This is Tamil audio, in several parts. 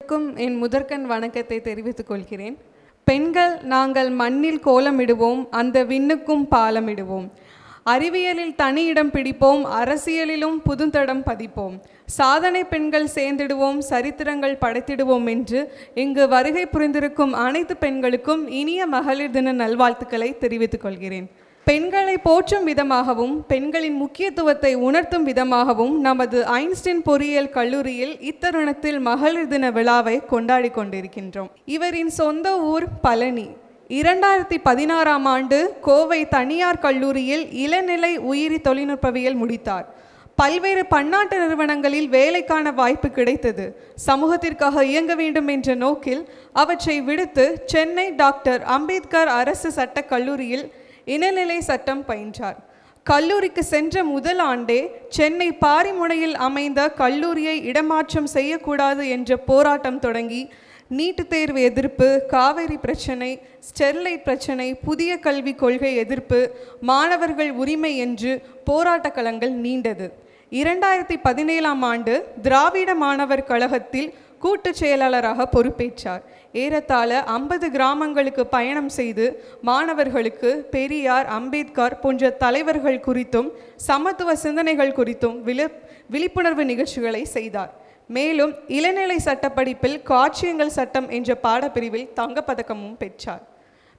அனைவருக்கும் என் முதற்கண் வணக்கத்தை தெரிவித்துக் கொள்கிறேன். பெண்கள் நாங்கள் மண்ணில் கோலமிடுவோம், அந்த விண்ணுக்கும் பாலமிடுவோம். அறிவியலில் தனி இடம் பிடிப்போம், அரசியலிலும் புதுத்தடம் பதிப்போம். சாதனை பெண்கள் சேர்ந்திடுவோம், சரித்திரங்கள் படைத்திடுவோம் என்று இங்கு வருகை புரிந்திருக்கும் அனைத்து பெண்களுக்கும் இனிய மகளிர் தின நல்வாழ்த்துக்களை தெரிவித்துக் கொள்கிறேன். பெண்களை போற்றும் விதமாகவும் பெண்களின் முக்கியத்துவத்தை உணர்த்தும் விதமாகவும் நமது ஐன்ஸ்டீன் பொறியியல் கல்லூரியில் இத்தருணத்தில் மகளிர் தின விழாவை கொண்டாடி கொண்டிருக்கின்றோம். இவரின் சொந்த ஊர் பழனி. 2016ஆம் ஆண்டு கோவை தனியார் கல்லூரியில் இளநிலை உயிரி தொழில்நுட்பவியல் முடித்தார். பல்வேறு பன்னாட்டு நிறுவனங்களில் வேலைக்கான வாய்ப்பு கிடைத்தது. சமூகத்திற்காக இயங்க வேண்டும் என்ற நோக்கில் அவற்றை விடுத்து சென்னை டாக்டர் அம்பேத்கர் அரசு சட்டக் கல்லூரியில் இளநிலை சட்டம் பயின்றார். கல்லூரிக்கு சென்ற முதல் ஆண்டே சென்னை பாரிமுனையில் அமைந்த கல்லூரியை இடமாற்றம் செய்யக்கூடாது என்ற போராட்டம் தொடங்கி நீட் தேர்வு எதிர்ப்பு, காவிரி பிரச்சனை, ஸ்டெர்லைட் பிரச்சனை, புதிய கல்விக் கொள்கை எதிர்ப்பு, மாணவர்கள் உரிமை என்று போராட்ட களங்கள் நீண்டது. 2017ஆம் ஆண்டு திராவிட மாணவர் கழகத்தில் கூட்டு செயலாளராக பொறுப்பேற்றார். ஏறத்தாழ 50 கிராமங்களுக்கு பயணம் செய்து மாணவர்களுக்கு பெரியார், அம்பேத்கர் போன்ற தலைவர்கள் குறித்தும் சமத்துவ சிந்தனைகள் குறித்தும் விழிப்புணர்வு நிகழ்ச்சிகளை செய்தார். மேலும் இளநிலை சட்டப்படிப்பில் காட்சியங்கள் சட்டம் என்ற பாடப்பிரிவில் தங்கப்பதக்கமும் பெற்றார்.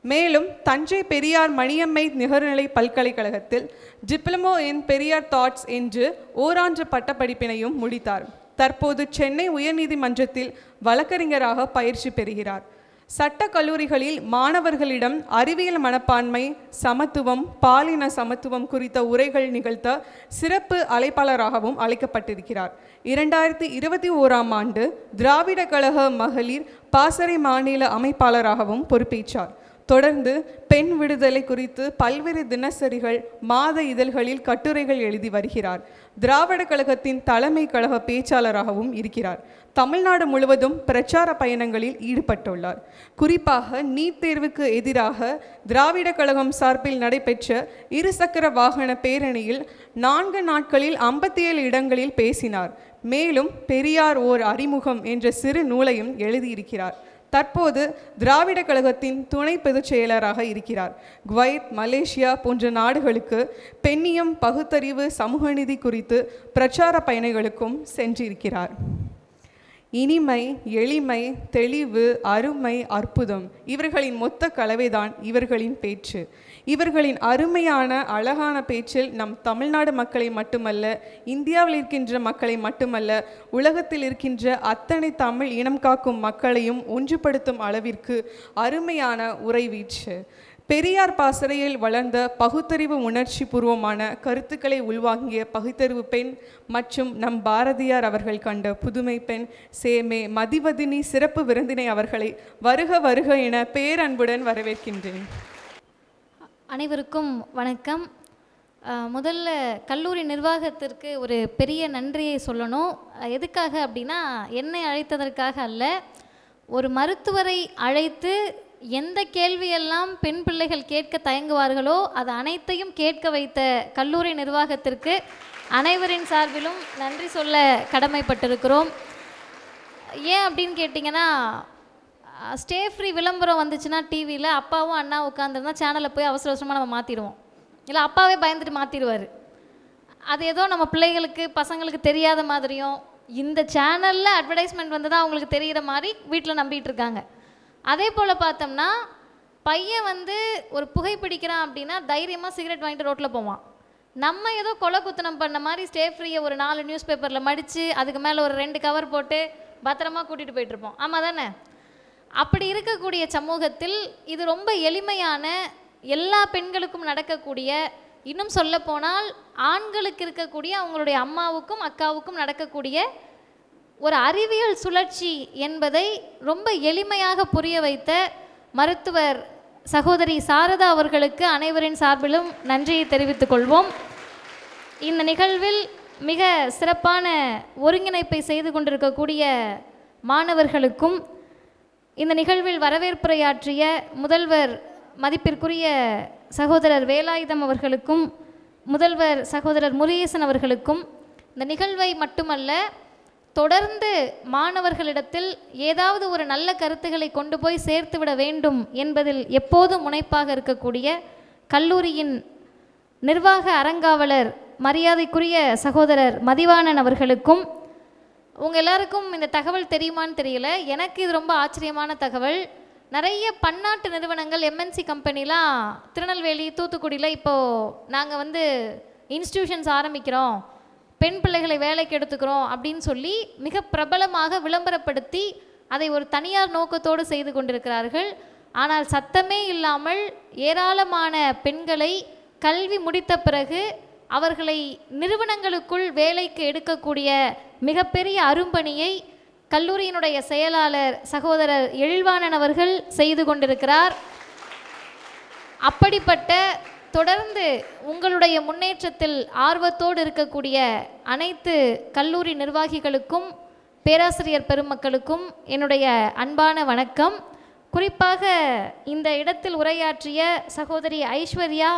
மேலும் தஞ்சை பெரியார் மணியம்மை நிகர்நிலை பல்கலைக்கழகத்தில் டிப்ளமோ இன் பெரியார் தாட்ஸ் என்று ஓராண்டு பட்டப்படிப்பினையும் முடித்தார். தற்போது சென்னை உயர்நீதிமன்றத்தில் வழக்கறிஞராக பயிற்சி பெறுகிறார். சட்ட கல்லூரிகளில் மாணவர்களிடம் அறிவியல் மனப்பான்மை, சமத்துவம், பாலின சமத்துவம் குறித்த உரைகள் நிகழ்த்த சிறப்பு அழைப்பாளராகவும் அழைக்கப்பட்டிருக்கிறார். 2021ஆம் ஆண்டு திராவிட கழக மகளிர் பாசறை மாநில அமைப்பாளராகவும் பொறுப்பேற்றார். தொடர்ந்து பெண் விடுதலை குறித்து பல்வேறு தினசரிகள், மாத இதழ்களில் கட்டுரைகள் எழுதி வருகிறார். திராவிட கழகத்தின் தலைமை கழக பேச்சாளராகவும் இருக்கிறார். தமிழ்நாடு முழுவதும் பிரச்சார பயணங்களில் ஈடுபட்டுள்ளார். குறிப்பாக நீட் தேர்வுக்கு எதிராக திராவிட கழகம் சார்பில் நடைபெற்ற இருசக்கர வாகன பேரணியில் 4 நாட்களில் 57 இடங்களில் பேசினார். மேலும் பெரியார் ஓர் அறிமுகம் என்ற சிறு நூலையும் எழுதியிருக்கிறார். தற்போது திராவிட கழகத்தின் துணை பொதுச் செயலராக இருக்கிறார். குவைத், மலேசியா போன்ற நாடுகளுக்கு பெண்ணியம், பகுத்தறிவு, சமூக நீதி குறித்து பிரச்சார பயணங்களுக்கும் சென்றிருக்கிறார். இனிமை, எளிமை, தெளிவு, அருமை, அற்புதம் இவர்களின் மொத்த கலவைதான் இவர்களின் பேச்சு. இவர்களின் அருமையான அழகான பேச்சில் நம் தமிழ்நாடு மக்களை மட்டுமல்ல, இந்தியாவில் இருக்கின்ற மக்களை மட்டுமல்ல, உலகத்தில் இருக்கின்ற அத்தனை தமிழ் இனம் காக்கும் மக்களையும் ஒன்றுபடுத்தும் அளவிற்கு அருமையான உரைவீச்சு. பெரியார் பாசறையில் வளர்ந்த பகுத்தறிவு உணர்ச்சி பூர்வமான கருத்துக்களை உள்வாங்கிய பகுத்தறிவு பெண் மற்றும் நம் பாரதியார் அவர்கள் கண்ட புதுமை பெண் சேமே மதிவதினி சிறப்பு விருந்தினை அவர்களை வருக வருக என பேரன்புடன் வரவேற்கின்றேன். அனைவருக்கும் வணக்கம். முதல்ல கல்லூரி நிர்வாகத்திற்கு ஒரு பெரிய நன்றியை சொல்லணும். எதுக்காக அப்படின்னா, என்னை அழைத்ததற்காக அல்ல, ஒரு மருத்துவரை அழைத்து எந்த கேள்வியெல்லாம் பெண் பிள்ளைகள் கேட்க தயங்குவார்களோ அது அனைத்தையும் கேட்க வைத்த கல்லூரி நிர்வாகத்திற்கு அனைவரின் சார்பிலும் நன்றி சொல்ல கடமைப்பட்டிருக்கிறோம். ஏன் அப்படின்னு கேட்டிங்கன்னா, ஸ்டே ஃப்ரீ விளம்பரம் வந்துச்சுன்னா டிவியில் அப்பாவும் அண்ணா உட்காந்துருந்தா சேனலில் போய் அவசர அவசரமாக நம்ம மாற்றிடுவோம். இல்லை அப்பாவே பயந்துட்டு மாற்றிடுவார். அது ஏதோ நம்ம பிள்ளைகளுக்கு பசங்களுக்கு தெரியாத மாதிரியும், இந்த சேனலில் அட்வர்டைஸ்மெண்ட் வந்து தான் அவங்களுக்கு தெரிகிற மாதிரி வீட்டில் நம்பிட்டு இருக்காங்க. அதே போல் பார்த்தோம்னா, பையன் வந்து ஒரு புகைப்பிடிக்கிறான் அப்படின்னா தைரியமாக சிகரெட் வாங்கிட்டு ரோட்டில் போவான். நம்ம ஏதோ கொலை குத்தனம் பண்ண மாதிரி ஸ்டே ஃப்ரீயை ஒரு 4 நியூஸ் பேப்பரில் மடித்து அதுக்கு மேலே ஒரு 2 கவர் போட்டு பத்திரமா கூட்டிகிட்டு போயிட்டுருப்போம். ஆமாம் தானே? அப்படி இருக்கக்கூடிய சமூகத்தில் இது ரொம்ப எளிமையான, எல்லா பெண்களுக்கும் நடக்கக்கூடிய, இன்னும் சொல்லப்போனால் ஆண்களுக்கு இருக்கக்கூடிய அவங்களுடைய அம்மாவுக்கும் அக்காவுக்கும் நடக்கக்கூடிய ஒரு அறிவியல் சுழற்சி என்பதை ரொம்ப எளிமையாக புரிய வைத்த மருத்துவர் சகோதரி சாரதா அவர்களுக்கு அனைவரின் சார்பிலும் நன்றியை தெரிவித்துக் கொள்வோம். இந்த நிகழ்வில் மிக சிறப்பான ஒருங்கிணைப்பை செய்து கொண்டிருக்கக்கூடிய மாணவர்களுக்கும், இந்த நிகழ்வில் வரவேற்புரையாற்றிய முதல்வர் மதிப்பிற்குரிய சகோதரர் வேலாயுதம் அவர்களுக்கும், முதல்வர் சகோதரர் முருகேசன் அவர்களுக்கும், இந்த நிகழ்வை மட்டுமல்ல தொடர்ந்து மாணவர்களிடத்தில் ஏதாவது ஒரு நல்ல கருத்துக்களை கொண்டு போய் சேர்த்து விட வேண்டும் என்பதில் எப்போதும் முனைப்பாக இருக்கக்கூடிய கல்லூரியின் நிர்வாக அறங்காவலர் மரியாதைக்குரிய சகோதரர் மதிவாணன் அவர்களுக்கும், உங்கள் எல்லாருக்கும் இந்த தகவல் தெரியுமான்னு தெரியல, எனக்கு இது ரொம்ப ஆச்சரியமான தகவல். நிறைய பன்னாட்டு நிறுவனங்கள் எம்என்சி கம்பெனிலாம் திருநெல்வேலி தூத்துக்குடியில் இப்போது நாங்கள் வந்து இன்ஸ்டிடியூஷன்ஸ் ஆரம்பிக்கிறோம், பெண் பிள்ளைகளை வேலைக்கு எடுத்துக்கிறோம் அப்படின்னு சொல்லி மிக பிரபலமாக விளம்பரப்படுத்தி அதை ஒரு தனியார் நோக்கத்தோடு செய்து கொண்டிருக்கிறார்கள். ஆனால் சத்தமே இல்லாமல் ஏராளமான பெண்களை கல்வி முடித்த பிறகு அவர்களை நிறுவனங்களுக்குள் வேலைக்கு எடுக்கக்கூடிய மிகப்பெரிய அரும்பணியை கல்லூரியினுடைய செயலாளர் சகோதரர் எழில்வாணன் அவர்கள் செய்து கொண்டிருக்கிறார். அப்படிப்பட்ட தொடர்ந்து உங்களுடைய முன்னேற்றத்தில் ஆர்வத்தோடு இருக்கக்கூடிய அனைத்து கல்லூரி நிர்வாகிகளுக்கும் பேராசிரியர் பெருமக்களுக்கும் என்னுடைய அன்பான வணக்கம். குறிப்பாக இந்த இடத்தில் உரையாற்றிய சகோதரி ஐஸ்வர்யா,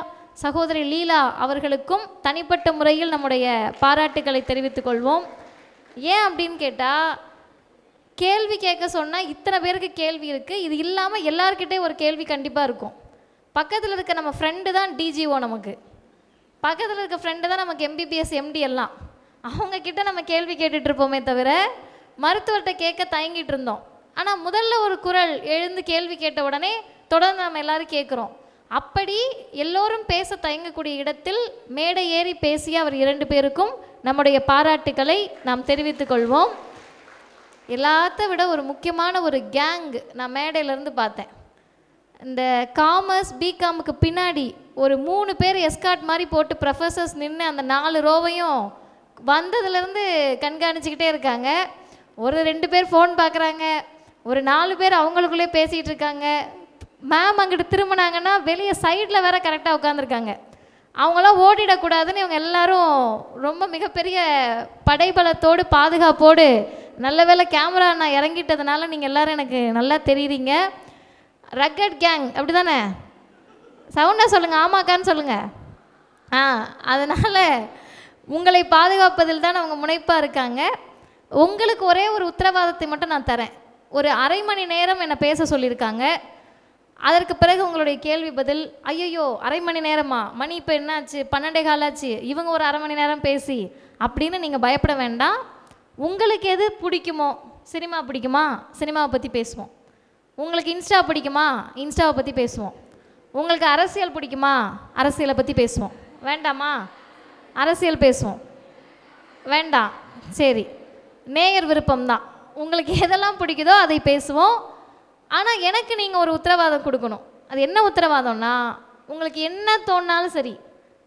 சகோதரி லீலா அவர்களுக்கும் தனிப்பட்ட முறையில் நம்முடைய பாராட்டுக்களை தெரிவித்துக் கொள்வோம். ஏன் அப்படின்னு கேட்டால், கேள்வி கேட்க சொன்னால் இத்தனை பேருக்கு கேள்வி இருக்குது, இது இல்லாமல் எல்லார்கிட்டே ஒரு கேள்வி கண்டிப்பாக இருக்கும். பக்கத்தில் இருக்க நம்ம ஃப்ரெண்டு தான் டிஜிஓ, நமக்கு பக்கத்தில் இருக்க ஃப்ரெண்டு தான் நமக்கு எம்பிபிஎஸ் எம்டி எல்லாம். அவங்கக்கிட்ட நம்ம கேள்வி கேட்டுட்ருப்போமே தவிர மருத்துவர்கிட்ட கேட்க தயங்கிட்டு இருந்தோம். ஆனால் முதல்ல ஒரு குரல் எழுந்து கேள்வி கேட்ட உடனே தொடர்ந்து நம்ம எல்லோரும் கேட்குறோம். அப்படி எல்லோரும் பேச தயங்கக்கூடிய இடத்தில் மேடை ஏறி பேசிய அவர் 2 பேருக்கும் நம்முடைய பாராட்டுக்களை நாம் தெரிவித்துக் கொள்வோம். எல்லாத்த விட ஒரு முக்கியமான ஒரு கேங் நான் மேடையிலேருந்து பார்த்தேன். இந்த காமர்ஸ் பிகாமுக்கு பின்னாடி ஒரு 3 பேர் எஸ்கார்ட் மாதிரி போட்டு ப்ரொஃபஸர்ஸ் நின்று அந்த 4 ரோவையும் வந்ததுலேருந்து கண்காணிச்சிக்கிட்டே இருக்காங்க. ஒரு 2 பேர் ஃபோன் பார்க்குறாங்க, ஒரு 4 பேர் அவங்களுக்குள்ளே பேசிகிட்டு இருக்காங்க. மேம் அங்கிட்டு திரும்பினாங்கன்னா வெளியே சைடில் வேற கரெக்டாக உட்காந்துருக்காங்க. அவங்களாம் ஓடிடக்கூடாதுன்னு இவங்க எல்லாரும் ரொம்ப மிகப்பெரிய படைபலத்தோடு பாதுகாப்போடு, நல்ல வேளை கேமரா நான் இறங்கிட்டதுனால நீங்கள் எல்லோரும் எனக்கு நல்லா தெரியுறீங்க. ரக்கட் கேங் அப்படி தானே? சவுண்டாக சொல்லுங்கள், ஆமாக்கான்னு சொல்லுங்கள். அதனால் உங்களை பாதுகாப்பதில் தான் அவங்க முனைப்பாக இருக்காங்க. உங்களுக்கு ஒரே ஒரு உத்தரவாதத்தை மட்டும் நான் தரேன். ஒரு அரை மணி நேரம் என்னை பேச சொல்லியிருக்காங்க. அதற்கு பிறகு உங்களுடைய கேள்வி பதில். ஐயோ, அரை மணி நேரமா? மணி இப்போ என்னாச்சு? 12:15 ஆச்சு. இவங்க ஒரு அரை மணி நேரம் பேசி அப்படின்னு நீங்கள் பயப்பட வேண்டாம். உங்களுக்கு எது பிடிக்குமோ, சினிமா பிடிக்குமா, சினிமாவை பற்றி பேசுவோம். உங்களுக்கு இன்ஸ்டா பிடிக்குமா, இன்ஸ்டாவை பற்றி பேசுவோம். உங்களுக்கு அரசியல் பிடிக்குமா, அரசியலை பற்றி பேசுவோம். வேண்டாமா? அரசியல் பேசுவோம். வேண்டாம், சரி, நேயர் விருப்பம்தான். உங்களுக்கு எதெல்லாம் பிடிக்குதோ அதை பேசுவோம். ஆனால் எனக்கு நீங்கள் ஒரு உத்தரவாதம் கொடுக்கணும். அது என்ன உத்தரவாதம்னா, உங்களுக்கு என்ன தோணினாலும் சரி,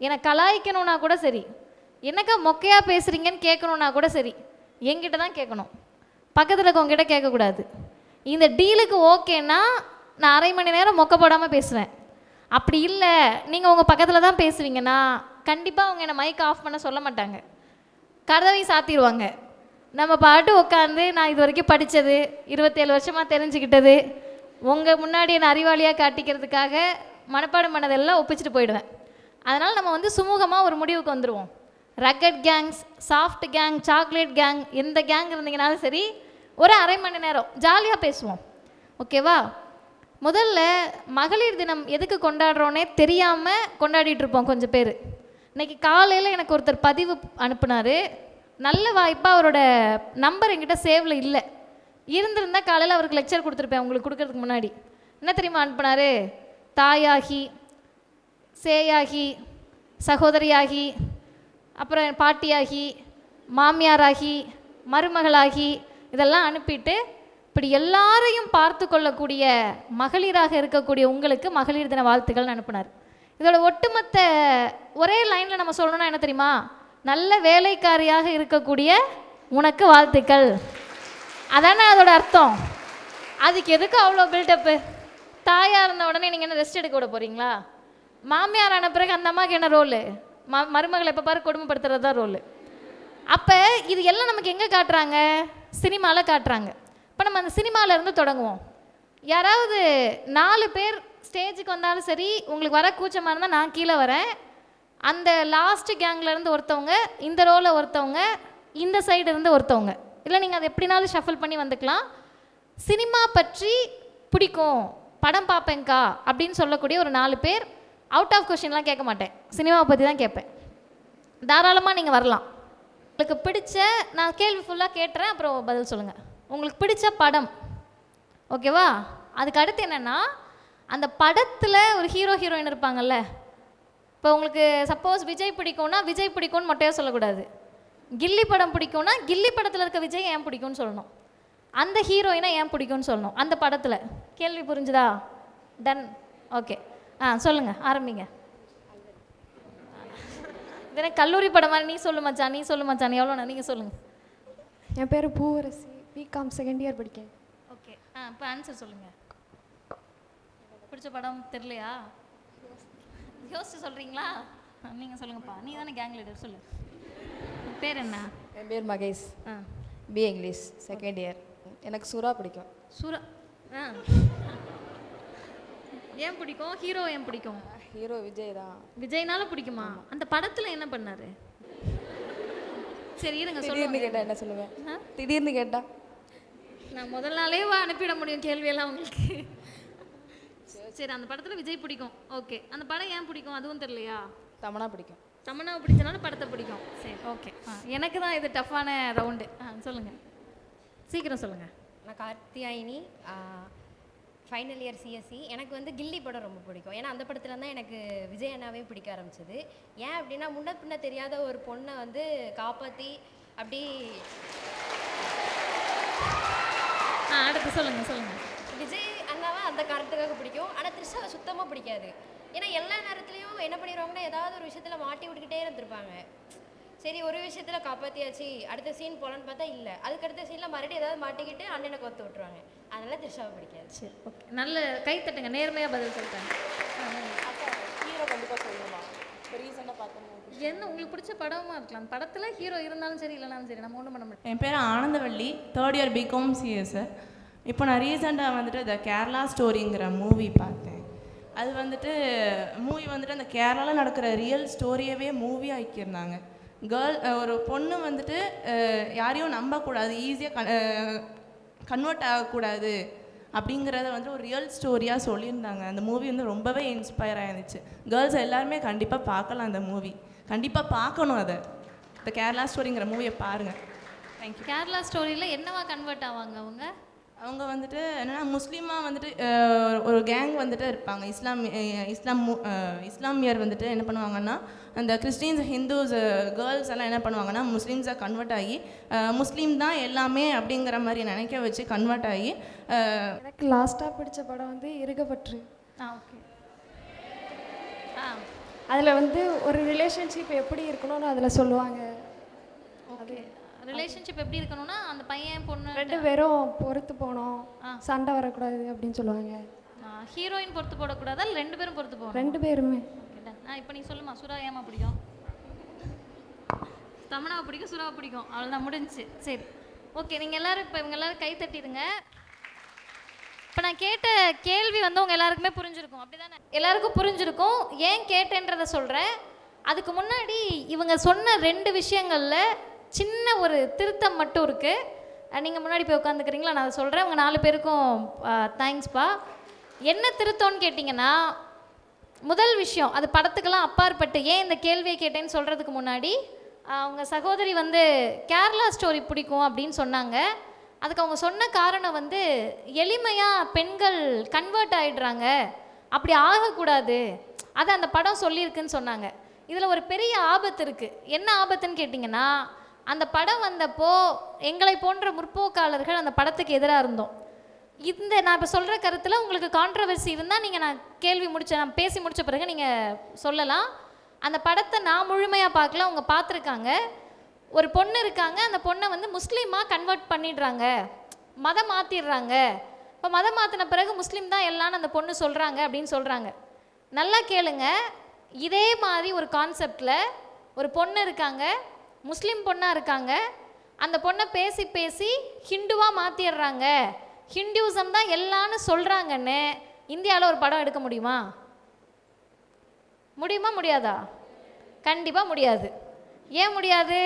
என்னை கலாய்க்கணுன்னா கூட சரி, என்னக்கா மொக்கையாக பேசுகிறீங்கன்னு கேட்கணுன்னா கூட சரி, என்கிட்ட தான் கேட்கணும். பக்கத்தில் இருக்கவங்ககிட்ட கேட்கக்கூடாது. இந்த டீலுக்கு ஓகேன்னா நான் அரை மணி நேரம் மொக்க போடாமல் பேசுவேன். அப்படி இல்லை, நீங்கள் உங்கள் பக்கத்தில் தான் பேசுவீங்கன்னா கண்டிப்பாக அவங்க என்னை மைக் ஆஃப் பண்ண சொல்ல மாட்டாங்க, கதவையும் சாத்திடுவாங்க. நம்ம பாட்டு உட்காந்து நான் இது வரைக்கும் படித்தது, 27 வருஷமாக தெரிஞ்சுக்கிட்டது, உங்கள் முன்னாடி என்னை அறிவாளியாக காட்டிக்கிறதுக்காக மனப்பாடம் பண்ணதெல்லாம் ஒப்பிச்சுட்டு போயிடுவேன். அதனால் நம்ம வந்து சுமூகமாக ஒரு முடிவுக்கு வந்துடுவோம். Rugged gangs, soft gang, chocolate gang, எந்த கேங் இருந்தீங்கனாலும் சரி, ஒரு அரை மணி நேரம் ஜாலியாக பேசுவோம். ஓகேவா? முதல்ல மகளிர் தினம் எதுக்கு கொண்டாடுறோன்னே தெரியாமல் கொண்டாடிட்டுருப்போம் கொஞ்சம் பேர். இன்றைக்கி காலையில் எனக்கு ஒருத்தர் பதிவு அனுப்புனார். நல்ல வாய்ப்பாக அவரோட நம்பர் என்கிட்ட சேவில் இல்லை. இருந்திருந்தால் காலையில் அவருக்கு லெக்சர் கொடுத்துருப்பேன். உங்களுக்கு கொடுக்கறதுக்கு முன்னாடி என்ன தெரியுமா அனுப்புனார்? தாயாகி, சேயாகி, சகோதரியாகி, அப்புறம் பாட்டியாகி, மாமியாராகி, மருமகளாகி, இதெல்லாம் அனுப்பிட்டு இப்படி எல்லாரையும் பார்த்து கொள்ளக்கூடிய மகளிராக இருக்கக்கூடிய உங்களுக்கு மகளிர் தின வாழ்த்துக்கள்னு அனுப்புனார். இதோட ஒட்டுமொத்த ஒரே லைனில் நம்ம சொல்லணும்னா என்ன தெரியுமா? நல்ல வேலைக்காரியாக இருக்கக்கூடிய உனக்கு வாழ்த்துக்கள். அதானே அதோட அர்த்தம். அதுக்கு எதுக்கு அவ்வளோ பில்டப்பு? தாயாக இருந்த உடனே நீங்கள் என்ன ரெஸ்ட் எடுக்க விட போகிறீங்களா? மாமியார் ஆன பிறகு அந்த அம்மாவுக்கு என்ன ரோலு? மருமகளை எப்போ பாரு கொடுமைப்படுத்துறது தான் ரோலு. அப்போ இது எல்லாம் நமக்கு எங்கே காட்டுறாங்க? சினிமாவில் காட்டுறாங்க. இப்போ நம்ம அந்த சினிமாவிலேருந்து தொடங்குவோம். யாராவது 4 பேர் ஸ்டேஜுக்கு வந்தாலும் சரி, உங்களுக்கு வர கூச்சமாக இருந்தால் நான் கீழே வரேன். அந்த லாஸ்ட் கேங்லேருந்து ஒருத்தவங்க, இந்த ரோவில் ஒருத்தவங்க, இந்த சைடு இருந்து ஒருத்தவங்க, இல்லை நீங்கள் அதை எப்படினாலும் ஷஃபிள் பண்ணி வந்துக்கலாம். சினிமா பற்றி பிடிக்கும், படம் பார்ப்பேங்க்கா அப்படின்னு சொல்லக்கூடிய ஒரு 4 பேர். அவுட் ஆஃப் கொஷின்லாம் கேட்க மாட்டேன், சினிமாவை பற்றி தான் கேட்பேன். தாராளமாக நீங்கள் வரலாம். உங்களுக்கு பிடிச்ச, நான் கேள்வி ஃபுல்லாக கேட்டுறேன், அப்புறம் பதில் சொல்லுங்கள். உங்களுக்கு பிடிச்ச படம், ஓகேவா? அதுக்கு அடுத்து என்னென்னா, அந்த படத்தில் ஒரு ஹீரோ ஹீரோயின் இருப்பாங்கல்ல. இப்போ உங்களுக்கு சப்போஸ் விஜய் பிடிக்கும்னா விஜய் பிடிக்கும்னு மொட்டையாக சொல்லக்கூடாது. கில்லி படம் பிடிக்கும்னா கில்லி படத்தில் இருக்க விஜய் ஏன் பிடிக்கும்னு சொல்லணும். அந்த ஹீரோயினை ஏன் பிடிக்கும்னு சொல்லணும் அந்த படத்தில். கேள்வி புரிஞ்சுதா? டன். ஓகே, சொல்லுங்கள், ஆரம்பிங்க. இதே கல்லூரி படம் மாதிரி நீ சொல்லு மச்சான், நீ சொல்லு மச்சான், எவ்வளோண்ணா நீங்கள் சொல்லுங்கள். என் பேர் Poovarasi, BCom second year படிக்கேன். Okay, இப்போ ஆன்சர் சொல்லுங்கள். பிடிச்ச படம் தெரியலையா? யோசிச்சு சொல்கிறீங்களா? நீங்கள் சொல்லுங்கப்பா, நீ தானே கேங் லீடர், சொல்லு. பேர் என்ன? என் பேர் Mahesh, BA English second year. எனக்கு சுறா பிடிக்கும். சுறா? ஏன் பிடிக்கும்? ஹீரோ ஏன் பிடிக்கும்? ஹீரோ விஜய் தான். விஜய்னால பிடிக்குமா? அந்த படத்தில் என்ன பண்ணாரு? சரி இருங்க, திடீர்னு கேட்டால் என்ன சொல்லுவேன்? திடீர்னு கேட்டால் நான் முதல் நாளே அனுப்பிட முடியும் கேள்வியெல்லாம் உங்களுக்கு. சரி, அந்த படத்தில் விஜய் பிடிக்கும். ஓகே, அந்த படம் ஏன் பிடிக்கும் அதுவும் தெரியலையா? தமனா பிடிக்கும். தமனாவை பிடிச்சனால படத்தை பிடிக்கும். சரி, ஓகே. எனக்கு தான் இது டஃப்பான ரவுண்டு. சொல்லுங்கள், சீக்கிரம் சொல்லுங்கள். நான் கார்த்தியாயினி, ஃபைனல் இயர் சிஎஸ்சி. எனக்கு வந்து கில்லி படம் ரொம்ப பிடிக்கும். ஏன்னா அந்த படத்தில் தான் எனக்கு விஜய் அண்ணாவே பிடிக்க ஆரம்பிச்சது. ஏன் அப்படின்னா, முன்ன பின்ன தெரியாத ஒரு பொண்ணை வந்து காப்பாற்றி அப்படி. அடுத்து சொல்லுங்கள். விஜய் அண்ணாவை அந்த காரணத்துக்காக பிடிக்கும். ஆனால் த்ரிஷாவை சுத்தமாக பிடிக்காது. ஏன்னா எல்லா நேரத்துலையும் என்ன பண்ணிடுவாங்கன்னா, ஏதாவது ஒரு விஷயத்தில் மாட்டி விட்டுக்கிட்டே இருந்திருப்பாங்க. சரி, ஒரு விஷயத்தில் காப்பாற்றியாச்சு, அடுத்த சீன் போகலான்னு பார்த்தா இல்லை, அதுக்கு அடுத்த சீனில் மறுபடியும் ஏதாவது மாட்டிக்கிட்டு அண்ணனை கொத்து விட்டுருவாங்க. அதனால் த்ரிஷாவை பிடிக்காது. சரி, ஓகே, நல்ல கைத்தட்டுங்க, நேர்மையாக பதில் சொல்லிட்டாங்க. ஹீரோ கண்டிப்பாக சொல்லணுமா? இப்போ ரீசெண்டாக பார்க்கணும். என்ன உங்களுக்கு பிடிச்ச படமாக இருக்கலாம், படத்தில் ஹீரோ இருந்தாலும் சரி இல்லைனாலும் சரி, நம்ம ஒன்றும் பண்ண மாட்டோம். என் பேர் Anandavalli, third year BCom CS. இப்போ நான் ரீசெண்டாக வந்துட்டு த கேரளா ஸ்டோரிங்கிற மூவி பார்த்தேன். அது வந்துட்டு மூவி வந்துட்டு அந்த கேரளாவில் நடக்கிற ரியல் ஸ்டோரியவே மூவி ஆக்கியிருந்தாங்க. ஒரு பொண்ணு வந்துட்டு யாரையும் நம்பக்கூடாது, ஈஸியாக கன்வெர்ட் ஆகக்கூடாது அப்படிங்கிறத வந்து ஒரு ரியல் ஸ்டோரியாக சொல்லியிருந்தாங்க. அந்த மூவி வந்து ரொம்பவே இன்ஸ்பயர் ஆகிருந்துச்சு. கேர்ள்ஸ் எல்லாருமே கண்டிப்பாக பார்க்கலாம், அந்த மூவி கண்டிப்பாக பார்க்கணும். அதை இந்த கேரளா ஸ்டோரிங்கிற மூவியை பாருங்கள். தேங்க்யூ. கேரளா ஸ்டோரியில் என்னவா கன்வெர்ட் ஆவாங்க அவங்க வந்துட்டு என்னென்னா, முஸ்லீமாக வந்துட்டு ஒரு கேங் வந்துட்டு இருப்பாங்க. இஸ்லாமியர் வந்துட்டு என்ன பண்ணுவாங்கன்னா, அந்த கிறிஸ்டின்ஸ் ஹிந்துஸ் கேர்ள்ஸ் எல்லாம் என்ன பண்ணுவாங்கன்னா, முஸ்லீம்ஸாக கன்வெர்ட் ஆகி முஸ்லீம் தான் எல்லாமே அப்படிங்கிற மாதிரி நினைக்க வச்சு கன்வெர்ட் ஆகி. எனக்கு லாஸ்ட்டாக பிடிச்ச படம் வந்து இருகப்பற்று. ஓகே. அதில் வந்து ஒரு ரிலேஷன்ஷிப் எப்படி இருக்கணும்னு அதில் சொல்லுவாங்க. ஓகே, ரிலேஷன்ஷிப் எப்படி இருக்கணும்னா, அந்த பையன் பொண்ணு 2 பேரும் பொறுத்து போகணும், சண்டை வரக்கூடாது அப்படின்னு சொல்லுவாங்க. ஹீரோயின் பொறுத்து போடக்கூடாதா, 2 பேரும் பொறுத்து போகணும்? 2 பேருமே. இப்போ நீ சொல்லுமா, சுறா ஏமா பிடிக்கும்? தமனாவை பிடிக்கும், சுறாவை பிடிக்கும், அவ்வளோதான், முடிஞ்சிச்சு. சரி, ஓகே. நீங்கள் எல்லோரும் இப்போ இவங்க எல்லோரும் கை தட்டிடுங்க. இப்போ நான் கேட்ட கேள்வி வந்து உங்கள் எல்லாருக்குமே புரிஞ்சிருக்கும், அப்படி தானே? எல்லாருக்கும் புரிஞ்சிருக்கும். ஏன் கேட்டேன்றதை சொல்கிறேன். அதுக்கு முன்னாடி இவங்க சொன்ன 2 விஷயங்களில் சின்ன ஒரு திருத்தம் மட்டும் இருக்குது. நீங்கள் முன்னாடி போய் உட்காந்துக்கிறீங்களா? நான் அதை சொல்கிறேன். உங்கள் 4 பேருக்கும் தேங்க்ஸ்ப்பா. என்ன திருத்தம்னு கேட்டிங்கன்னா, முதல் விஷயம், அது படத்துக்கெல்லாம் அப்பாற்பட்டு ஏன் இந்த கேள்வியை கேட்டேன்னு சொல்கிறதுக்கு முன்னாடி, அவங்க சகோதரி வந்து கேரளா ஸ்டோரி பிடிக்கும் அப்படின்னு சொன்னாங்க. அதுக்கு அவங்க சொன்ன காரணம் வந்து, எளிமையாக பெண்கள் கன்வெர்ட் ஆகிடுறாங்க, அப்படி ஆகக்கூடாது, அது அந்த படம் சொல்லியிருக்குன்னு சொன்னாங்க. இதில் ஒரு பெரிய ஆபத்து இருக்குது. என்ன ஆபத்துன்னு கேட்டிங்கன்னா, அந்த படம் வந்தப்போ எங்களை போன்ற முற்போக்காளர்கள் அந்த படத்துக்கு எதிராக இருந்தோம். நான் இப்போ சொல்கிற கருத்தில் உங்களுக்கு கான்ட்ரவர்சி இருந்தால் நீங்கள் நான் பேசி முடித்த பிறகு நீங்கள் சொல்லலாம். அந்த படத்தை நான் முழுமையாக பார்க்கல, அவங்க பார்த்துருக்காங்க. ஒரு பொண்ணு இருக்காங்க, அந்த பொண்ணை வந்து முஸ்லீமாக கன்வெர்ட் பண்ணிடுறாங்க, மதம் மாற்றிடுறாங்க. இப்போ மதம் மாற்றின பிறகு முஸ்லீம் தான் எல்லான்னு அந்த பொண்ணு சொல்கிறாங்க அப்படின்னு சொல்கிறாங்க. நல்லா கேளுங்க, இதே மாதிரி ஒரு கான்செப்டில் ஒரு பொண்ணு இருக்காங்க, முஸ்லீம் பொண்ணாக இருக்காங்க, அந்த பொண்ணை பேசி பேசி ஹிந்துவாக மாற்றிடுறாங்க, ஹிந்துவிசம் தான் எல்லான்னு சொல்கிறாங்கன்னு இந்தியாவில் ஒரு படம் எடுக்க முடியுமா? முடியாதா? கண்டிப்பாக முடியாது. ஏன் முடியாது?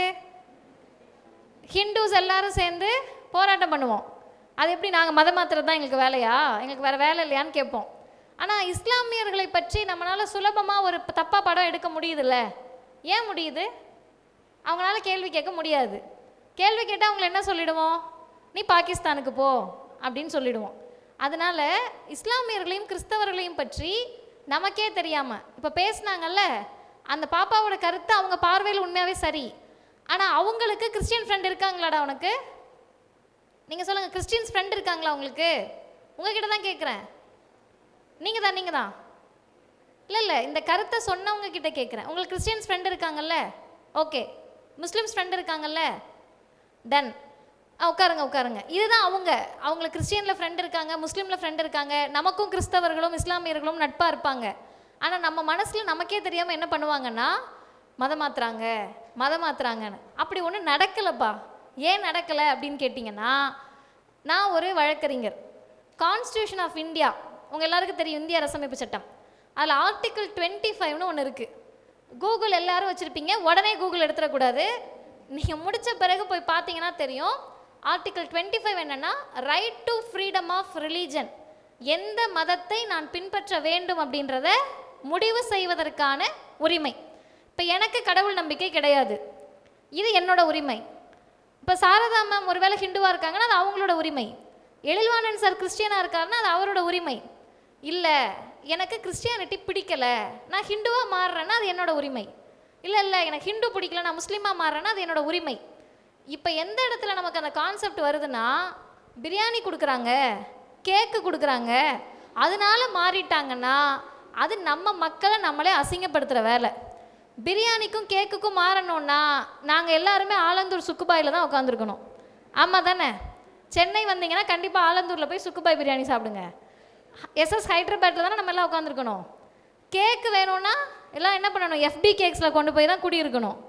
ஹிந்துஸ் எல்லாரும் சேர்ந்து போராட்டம் பண்ணுவோம். அது எப்படி நாங்கள் மதம் மாத்திரம் தான் எங்களுக்கு வேலையா, எங்களுக்கு வேறு வேலை இல்லையான்னு கேட்போம். ஆனால் இஸ்லாமியர்களை பற்றி நம்மளால் சுலபமாக ஒரு தப்பாக படம் எடுக்க முடியுதுல்ல? ஏன் முடியுது? அவங்களால கேள்வி கேட்க முடியாது. கேள்வி கேட்டால் அவங்கள என்ன சொல்லிடுவோம்? நீ பாகிஸ்தானுக்கு போ அப்படின்னு சொல்லிடுவோம். அதனால் இஸ்லாமியர்களையும் கிறிஸ்தவர்களையும் பற்றி நமக்கே தெரியாமல் இப்போ பேசுனாங்கல்ல, அந்த பாப்பாவோட கருத்து அவங்க பார்வையில் உண்மையாகவே சரி. ஆனால் அவங்களுக்கு கிறிஸ்டியன் ஃப்ரெண்ட் இருக்காங்களாடா உனக்கு? நீங்கள் சொல்லுங்கள், கிறிஸ்டியன்ஸ் ஃப்ரெண்ட் இருக்காங்களா உங்களுக்கு? உங்ககிட்ட தான் கேட்குறேன். நீங்கள் தான் இல்லை இந்த கருத்தை சொன்னவங்க கிட்ட கேட்குறேன். உங்களுக்கு கிறிஸ்டியன்ஸ் ஃப்ரெண்ட் இருக்காங்கல்ல? ஓகே. முஸ்லீம்ஸ் ஃப்ரெண்ட் இருக்காங்கல்ல? டன். உட்காருங்க. இதுதான் அவங்களுக்கு கிறிஸ்டியனில் ஃப்ரெண்ட் இருக்காங்க, முஸ்லீமில் ஃப்ரெண்ட் இருக்காங்க. நமக்கும் கிறிஸ்தவர்களும் இஸ்லாமியர்களும் நட்பாக இருப்பாங்க. ஆனால் நம்ம மனசில் நமக்கே தெரியாமல் என்ன பண்ணுவாங்கன்னா மதம் மாற்றுறாங்கன்னு. அப்படி ஒன்றும் நடக்கலைப்பா. ஏன் நடக்கலை அப்படின்னு கேட்டிங்கன்னா, நான் ஒரு வழக்கறிஞர். கான்ஸ்டியூஷன் ஆஃப் இந்தியா உங்கள் எல்லாருக்கும் தெரியும், இந்திய அரசமைப்பு சட்டம். அதில் ஆர்டிக்கிள் 25னு ஒன்று இருக்குது. கூகுள் எல்லாரும் வச்சுருப்பீங்க, உடனே கூகுள் எடுத்துடக்கூடாது. நீங்கள் முடித்த பிறகு போய் பார்த்தீங்கன்னா தெரியும். ஆர்டிக்கிள் 25 என்னென்னா, right to freedom of religion. எந்த மதத்தை நான் பின்பற்ற வேண்டும் அப்படின்றத முடிவு செய்வதற்கான உரிமை. இப்போ எனக்கு கடவுள் நம்பிக்கை கிடையாது, இது என்னோட உரிமை. இப்போ சாரதா மேம் ஒருவேளை ஹிந்துவாக இருக்காங்கன்னா அது அவங்களோட உரிமை. எழில்வாணன் சார் கிறிஸ்டியனாக இருக்காருன்னா அது அவரோட உரிமை. இல்லை எனக்கு கிறிஸ்டியானிட்டி பிடிக்கலை, நான் ஹிந்துவாக மாறுறேன்னா அது என்னோட உரிமை. இல்லை எனக்கு ஹிந்து பிடிக்கல, நான் முஸ்லீமாக மாறுறேன்னா அது என்னோட உரிமை. இப்போ எந்த இடத்துல நமக்கு அந்த கான்செப்ட் வருதுன்னா, பிரியாணி கொடுக்குறாங்க, கேக்கு கொடுக்குறாங்க, அதனால மாறிட்டாங்கன்னா அது நம்ம மக்களை நம்மளே அசிங்கப்படுத்துகிற வேலை. பிரியாணிக்கும் கேக்குக்கும் மாறணும்னா நாங்கள் எல்லாருமே ஆலந்தூர் சுக்குபாயில் தான் உட்காந்துருக்கணும். ஆமாம் தானே? சென்னை வந்தீங்கன்னா கண்டிப்பாக ஆலந்தூரில் போய் சுக்குபாய் பிரியாணி சாப்பிடுங்க. எஸ்எஸ் ஹைதராபாத்தில் தானே நம்ம எல்லாம் உட்காந்துருக்கணும். கேக்கு வேணும்னா எல்லாம் என்ன பண்ணணும்? எஃபி கேக்ஸில் கொண்டு போய் தான் குடியிருக்கணும்.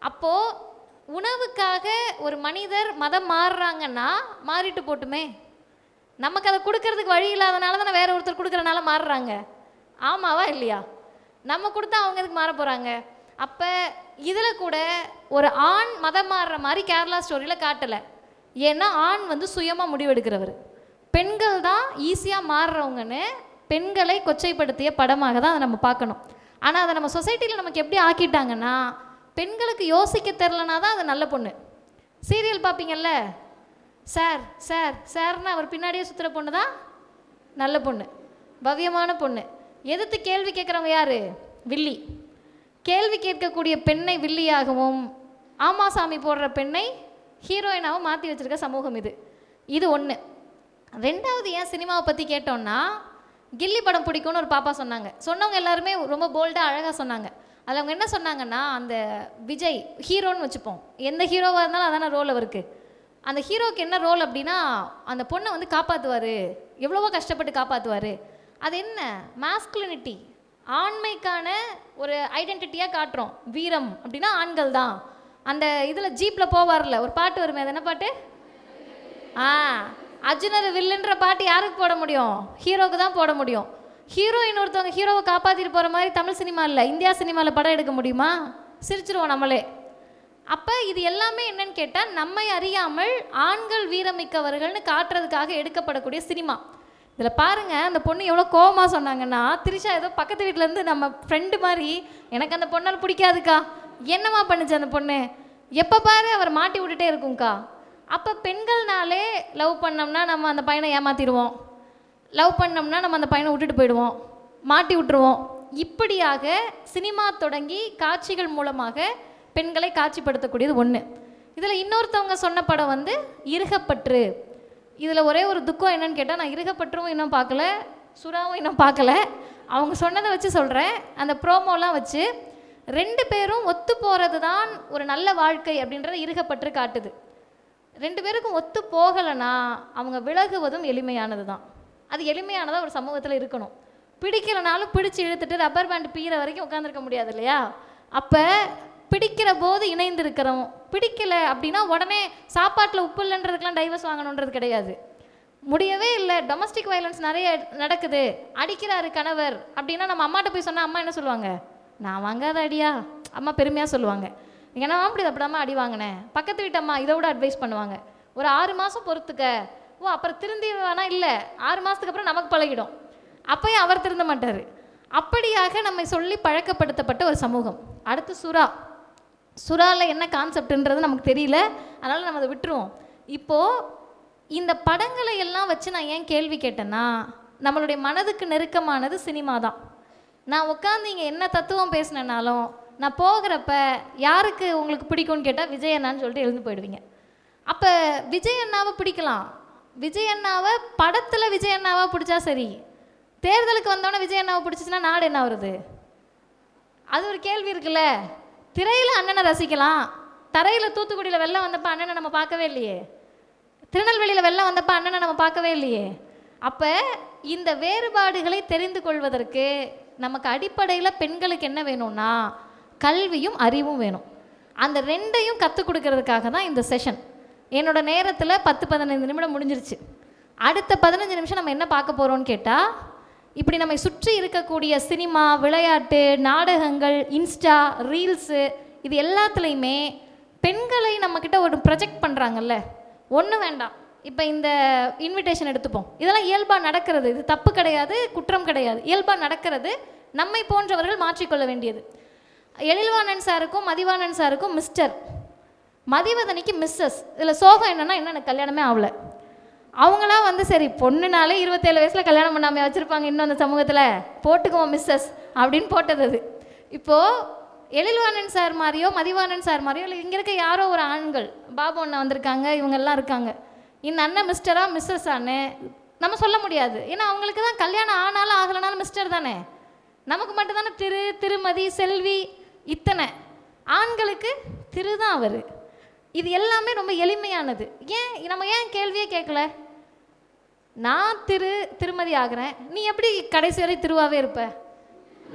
அப்போது உணவுக்காக ஒரு மனிதர் மதம் மாறுறாங்கன்னா மாறிட்டு போட்டுமே, நமக்கு அதை கொடுக்கறதுக்கு வழி இல்லாதனால தானே வேற ஒருத்தர் கொடுக்குறனால மாறுறாங்க. ஆமாவா இல்லையா? நம்ம கொடுத்தா அவங்க எதுக்கு மாற போகிறாங்க? அப்போ இதில் கூட ஒரு ஆண் மதம் மாறுற மாதிரி கேரளா ஸ்டோரியில் காட்டலை. ஏன்னா ஆண் சுயமாக முடிவெடுக்கிறவர், பெண்கள் தான் ஈஸியாக மாறுறவங்கன்னு பெண்களை கொச்சைப்படுத்திய படமாக தான் அதை நம்ம பார்க்கணும். ஆனால் அதை நம்ம சொசைட்டியில் நமக்கு எப்படி ஆக்கிட்டாங்கன்னா, பெண்களுக்கு யோசிக்க தெரிலனா தான் அது நல்ல பொண்ணு. சீரியல் பார்ப்பீங்கள்ல, சார் சார் சார்னு அவர் பின்னாடியே சுற்றுற பொண்ணு தான் நல்ல பொண்ணு, பவ்யமான பொண்ணு. எதிர்த்து கேள்வி கேட்குறவங்க யார்? வில்லி. கேள்வி கேட்கக்கூடிய பெண்ணை வில்லியாகவும், ஆமாசாமி போடுற பெண்ணை ஹீரோயினாகவும் மாற்றி வச்சுருக்க சமூகம் இது ஒன்று. ரெண்டாவது, ஏன் சினிமாவை பற்றி கேட்டோன்னா, கில்லி படம் பிடிக்கும்னு ஒரு பாப்பா சொன்னாங்க. சொன்னவங்க எல்லாருமே ரொம்ப போல்டாக அழகாக சொன்னாங்க. அதில் அவங்க என்ன சொன்னாங்கன்னா, அந்த விஜய் ஹீரோன்னு வச்சுப்போம், எந்த ஹீரோவாக இருந்தாலும் அதான ரோல் அவருக்கு. அந்த ஹீரோவுக்கு என்ன ரோல் அப்படின்னா, அந்த பொண்ணை காப்பாற்றுவார், எவ்வளவோ கஷ்டப்பட்டு காப்பாற்றுவார். அது என்ன? மாஸ்குலினிட்டி, ஆண்மைக்கான ஒரு ஐடென்டிட்டியாக காட்டுறோம். வீரம் அப்படின்னா ஆண்கள் தான். அந்த இதில் ஜீப்பில் போவார்ல, ஒரு பாட்டு வருமே, அது என்ன பாட்டு? அர்ஜுனர் வில்லுன்ற பாட்டு யாருக்கு போட முடியும்? ஹீரோவுக்கு தான் போட முடியும். ஹீரோயின் ஒருத்தவங்க ஹீரோவை காப்பாற்றிட்டு போகிற மாதிரி தமிழ் சினிமா இல்லை, இந்தியா சினிமாவில் படம் எடுக்க முடியுமா? சிரிச்சிருவோம் நம்மளே. அப்போ இது எல்லாமே என்னன்னு கேட்டால், நம்மை அறியாமல் ஆண்கள் வீரமிக்கவர்கள்னு காட்டுறதுக்காக எடுக்கப்படக்கூடிய சினிமா. இதில் பாருங்கள், அந்த பொண்ணு எவ்வளோ கோவமாக சொன்னாங்கன்னா, திரிஷா ஏதோ பக்கத்து வீட்டிலேருந்து நம்ம ஃப்ரெண்டு மாதிரி, எனக்கு அந்த பொண்ணால் பிடிக்காதுக்கா, என்னம்மா பண்ணுச்சு அந்த பொண்ணு, எப்போ பாரு அவர் மாட்டி விட்டுட்டே இருக்கும்க்கா. அப்போ பெண்கள்னாலே லவ் பண்ணோம்னா நம்ம அந்த பையனை ஏமாற்றிடுவோம், லவ் பண்ணோம்னா நம்ம அந்த பையனை விட்டுட்டு போயிடுவோம், மாட்டி விட்டுருவோம். இப்படியாக சினிமா தொடங்கி காட்சிகள் மூலமாக பெண்களை காட்சிப்படுத்தக்கூடியது ஒன்று. இதில் இன்னொருத்தவங்க சொன்ன படம் இருகப்பற்று. இதில் ஒரே ஒரு துக்கம் என்னன்னு கேட்டால், நான் இருகப்பற்றும் இன்னும் பார்க்கல, சுறாவும் இன்னும் பார்க்கல. அவங்க சொன்னதை வச்சு சொல்கிறேன். அந்த ப்ரோமோலாம் வச்சு 2 பேரும் ஒத்து போகிறது தான் ஒரு நல்ல வாழ்க்கை அப்படின்றத இருகப்பற்று காட்டுது. 2 பேருக்கும் ஒத்து போகலைன்னா அவங்க விலகுவதும் எளிமையானது தான். அது எளிமையானதாக ஒரு சமூகத்தில் இருக்கணும். பிடிக்கலைனாலும் பிடிச்சி இழுத்துட்டு ரப்பர் பேண்ட் பீற வரைக்கும் உட்காந்துருக்க முடியாது இல்லையா? அப்போ பிடிக்கிற போது இணைந்து இருக்கிறோம், பிடிக்கலை அப்படின்னா உடனே சாப்பாட்டில் உப்பு இல்லைன்றதுக்கெலாம் டைவர்ஸ் வாங்கணுன்றது கிடையாது. முடியவே இல்லை, டொமஸ்டிக் வயலன்ஸ் நிறைய நடக்குது, அடிக்கிறாரு கணவர் அப்படின்னா நம்ம அம்மாட்ட போய் சொன்னால் அம்மா என்ன சொல்லுவாங்க? நான் வாங்காத அடியா, அம்மா பெருமையாக சொல்லுவாங்க. ஏன்னா அப்படிதாம்மா அடி வாங்கினேன். பக்கத்து வீட்டம்மா இதை விட அட்வைஸ் பண்ணுவாங்க, ஒரு 6 மாதம் பொறுத்துக்க. ஓ அப்புறம் திருந்திடுவானா? இல்லை, 6 மாதத்துக்கு அப்புறம் நமக்கு பழகிடும். அப்போயும் அவர் திருந்த மாட்டார். அப்படியாக நம்மை சொல்லி பழக்கப்படுத்தப்பட்ட ஒரு சமூகம். அடுத்து சுறாவில் என்ன கான்செப்டுன்றது நமக்கு தெரியல, அதனால் நம்ம அதை விட்டுருவோம். இப்போது இந்த படங்களை எல்லாம் வச்சு நான் ஏன் கேள்வி கேட்டேன்னா, நம்மளுடைய மனதுக்கு நெருக்கமானது சினிமா தான். நான் உட்காந்து இங்கே என்ன தத்துவம் பேசினேனாலும் நான் போகிறப்ப யாருக்கு உங்களுக்கு பிடிக்கும்னு கேட்டால் விஜய் அண்ணான்னு சொல்லிட்டு எழுந்து போயிடுவீங்க. அப்போ விஜய் அண்ணாவை பிடிக்கலாம், விஜய் அண்ணாவை படத்தில் விஜய் அண்ணாவை பிடிச்சா சரி, தேர்தலுக்கு வந்தோன்னே விஜய் அண்ணாவை பிடிச்சிச்சின்னா நாடு என்ன வருது? அது ஒரு கேள்வி இருக்குல்ல. திரையில் அண்ணனை ரசிக்கலாம், தரையில் தூத்துக்குடியில் வெள்ளம் வந்தப்போ அண்ணனை நம்ம பார்க்கவே இல்லையே, திருநெல்வேலியில் வெள்ளம் வந்தப்போ அண்ணனை நம்ம பார்க்கவே இல்லையே. அப்போ இந்த வேறுபாடுகளை தெரிந்து கொள்வதற்கு நமக்கு அடிப்படையில் பெண்களுக்கு என்ன வேணும்னா கல்வியும் அறிவும் வேணும். அந்த ரெண்டையும் கற்றுக் கொடுக்கறதுக்காக தான் இந்த செஷன். என்னோடய நேரத்தில் 10-15 நிமிடம் முடிஞ்சிருச்சு. அடுத்த 15 நிமிஷம் நம்ம என்ன பார்க்க போகிறோம்னு கேட்டால், இப்படி நம்மை சுற்றி இருக்கக்கூடிய சினிமா, விளையாட்டு, நாடகங்கள், இன்ஸ்டா, ரீல்ஸு, இது எல்லாத்துலேயுமே பெண்களை நம்மக்கிட்ட ஒரு ப்ரொஜெக்ட் பண்ணுறாங்கல்ல. ஒன்றும் வேண்டாம், இப்போ இந்த இன்விடேஷன் எடுத்துப்போம். இதெல்லாம் இயல்பாக நடக்கிறது, இது தப்பு கிடையாது, குற்றம் கிடையாது, இயல்பாக நடக்கிறது. நம்மை போன்றவர்கள் மாற்றிக்கொள்ள வேண்டியது. எழில்வாணன் சாருக்கும் மதிவாணன் சாருக்கும் மிஸ்டர், மதிவதனிக்கு மிஸ்ஸஸ். இதில் சோகம் என்னென்னா, எனக்கு கல்யாணமே ஆகலை. அவங்களாம் வந்து சரி பொண்ணுனாலே 27 வயசில் கல்யாணம் பண்ணாமல் வச்சுருப்பாங்க இன்னும் அந்த சமூகத்தில், போட்டுக்குவோம் மிஸ்ஸஸ் அப்படின்னு போட்டது அது. இப்போது எழில்வாணன் சார் மாதிரியோ மதிவாணன் சார் மாதிரியோ இல்லை இங்கே இருக்க யாரோ ஒரு ஆண்கள், பாபு அண்ணன் வந்திருக்காங்க, இவங்கெல்லாம் இருக்காங்க, இந்த அண்ணன் மிஸ்டரா மிஸ்ஸஸான்னு நம்ம சொல்ல முடியாது. ஏன்னா அவங்களுக்கு தான் கல்யாணம் ஆனாலும் ஆகலைனாலும் மிஸ்டர் தானே. நமக்கு மட்டும்தானே திருமதி, செல்வி, இத்தனை. ஆண்களுக்கு திரு தான் அவர். இது எல்லாமே ரொம்ப எளிமையானது. நம்ம ஏன் கேள்வியே கேட்கல? நான் திருமதி ஆகிறேன், நீ எப்படி கடைசி வரை திருவாவே இருப்ப?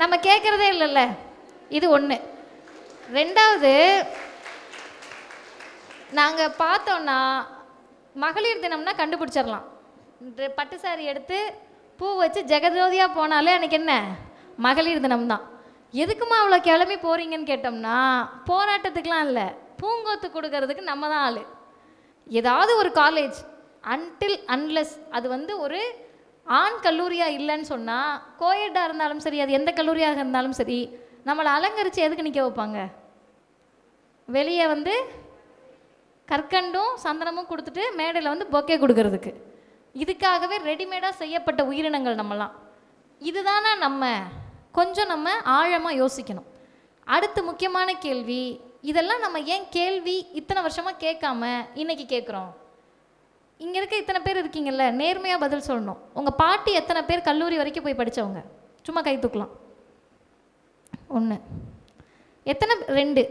நம்ம கேட்குறதே இல்லைல்ல. இது ஒன்று. ரெண்டாவது, நாங்கள் பார்த்தோன்னா மகளிர் தினம்னா கண்டுபிடிச்சிடலாம். பட்டு சாரி எடுத்து பூ வச்சு ஜெகஜோதியாக போனாலே அன்றைக்கி என்ன மகளிர் தினம் தான். எதுக்குமா அவ்வளோ கிளம்பி போகிறீங்கன்னு கேட்டோம்னா, போராட்டத்துக்கெலாம் இல்லை, பூங்கொத்து கொடுக்கறதுக்கு நம்ம தான் ஆள். ஏதாவது ஒரு காலேஜ் அன்லெஸ் அது வந்து ஒரு ஆண் கல்லூரியாக இல்லைன்னு சொன்னால், கோயட்டாக இருந்தாலும் சரி, அது எந்த கல்லூரியாக இருந்தாலும் சரி, நம்மளை அலங்கரித்து எதுக்கு நிற்க வைப்பாங்க? வெளியே வந்து கற்கண்டும் சந்தனமும் கொடுத்துட்டு மேடையில் வந்து பொக்கே கொடுக்கறதுக்கு. இதுக்காகவே ரெடிமேடாக செய்யப்பட்ட உயிரினங்கள் நம்மலாம். இதுதானே நம்ம ஆழமாக யோசிக்கணும். அடுத்து முக்கியமான கேள்வி, இதெல்லாம் நம்ம ஏன் கேள்வி இத்தனை வருஷமாக கேட்காம இன்னைக்கு கேட்குறோம்? இங்கே இருக்க இத்தனை பேர் இருக்கீங்கல்ல, நேர்மையாக பதில் சொல்லணும். உங்கள் பாட்டி எத்தனை பேர் கல்லூரி வரைக்கும் போய் படித்தவங்க? சும்மா கை தூக்கலாம். 1. எத்தனை? 2.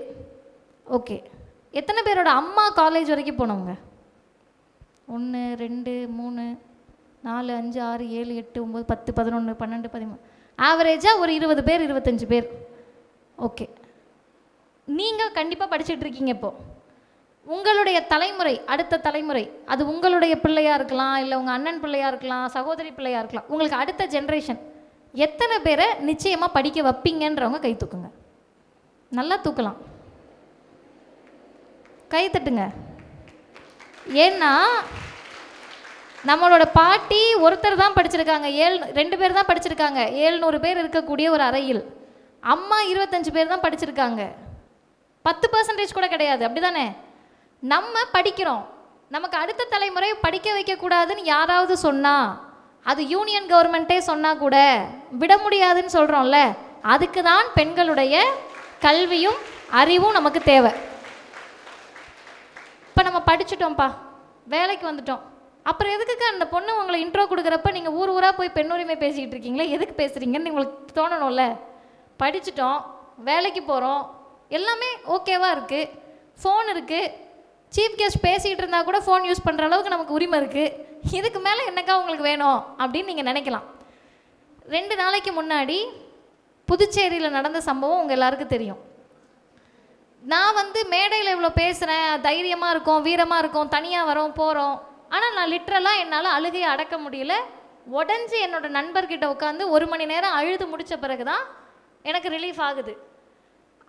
ஓகே. எத்தனை பேரோட அம்மா காலேஜ் வரைக்கும் போனவங்க? 1 2 3 4 5 6 7 8 9 10 11 12 13, ஆவரேஜாக ஒரு 20 பேர் 25 பேர். ஓகே. நீங்கள் கண்டிப்பாக படிச்சுட்டு இருக்கீங்க. இப்போது உங்களுடைய தலைமுறை, அடுத்த தலைமுறை, அது உங்களுடைய பிள்ளையாக இருக்கலாம், இல்லை உங்கள் அண்ணன் பிள்ளையாக இருக்கலாம், சகோதரி பிள்ளையாக இருக்கலாம், உங்களுக்கு அடுத்த ஜென்ரேஷன் எத்தனை பேரை நிச்சயமாக படிக்க வைப்பீங்கன்றவங்க கை தூக்குங்க. நல்லா தூக்கலாம், கை தட்டுங்க. ஏன்னா நம்மளோட பாட்டி ஒருத்தர் தான் படிச்சிருக்காங்க, 2 பேர் தான் படிச்சிருக்காங்க 700 பேர் இருக்கக்கூடிய ஒரு அறையில். அம்மா 25 பேர் தான் படிச்சிருக்காங்க, 10% கூட கிடையாது. அப்படி தானே? நம்ம படிக்கிறோம், நமக்கு அடுத்த தலைமுறை படிக்க வைக்கக்கூடாதுன்னு யாராவது சொன்னால், அது யூனியன் கவர்மெண்ட்டே சொன்னால் கூட விட முடியாதுன்னு சொல்கிறோம்ல. அதுக்கு தான் பெண்களுடைய கல்வியும் அறிவும் நமக்கு தேவை. இப்போ நம்ம படிச்சுட்டோம்ப்பா, வேலைக்கு வந்துட்டோம், அப்புறம் எதுக்குக்கா அந்த பொண்ணு உங்களை இன்ட்ரோ கொடுக்குறப்ப நீங்கள் ஊராக போய் பெண் உரிமை பேசிக்கிட்டு இருக்கீங்களே, எதுக்கு பேசுகிறீங்கன்னு உங்களுக்கு தோணணும்ல. படிச்சுட்டோம், வேலைக்கு போகிறோம், எல்லாமே ஓகேவாக இருக்குது, ஃபோன் இருக்குது, சீஃப் கெஸ்ட் பேசிக்கிட்டு இருந்தால் கூட ஃபோன் யூஸ் பண்ணுற அளவுக்கு நமக்கு உரிமை இருக்குது. இதுக்கு மேலே என்னக்கா உங்களுக்கு வேணும் அப்படின்னு நீங்கள் நினைக்கலாம். 2 நாளைக்கு முன்னாடி புதுச்சேரியில் நடந்த சம்பவம் உங்கள் எல்லாருக்கும் தெரியும். நான் வந்து மேடையில் இவ்வளோ பேசுகிறேன், தைரியமாக இருக்கும், வீரமாக இருக்கும், தனியாக வரோம் போகிறோம், ஆனால் நான் லிட்ரலாக என்னால் அழுகையை அடக்க முடியல. உடஞ்சி என்னோட நண்பர்கிட்ட உட்காந்து 1 மணி நேரம் அழுது முடித்த பிறகு தான் எனக்கு ரிலீஃப் ஆகுது.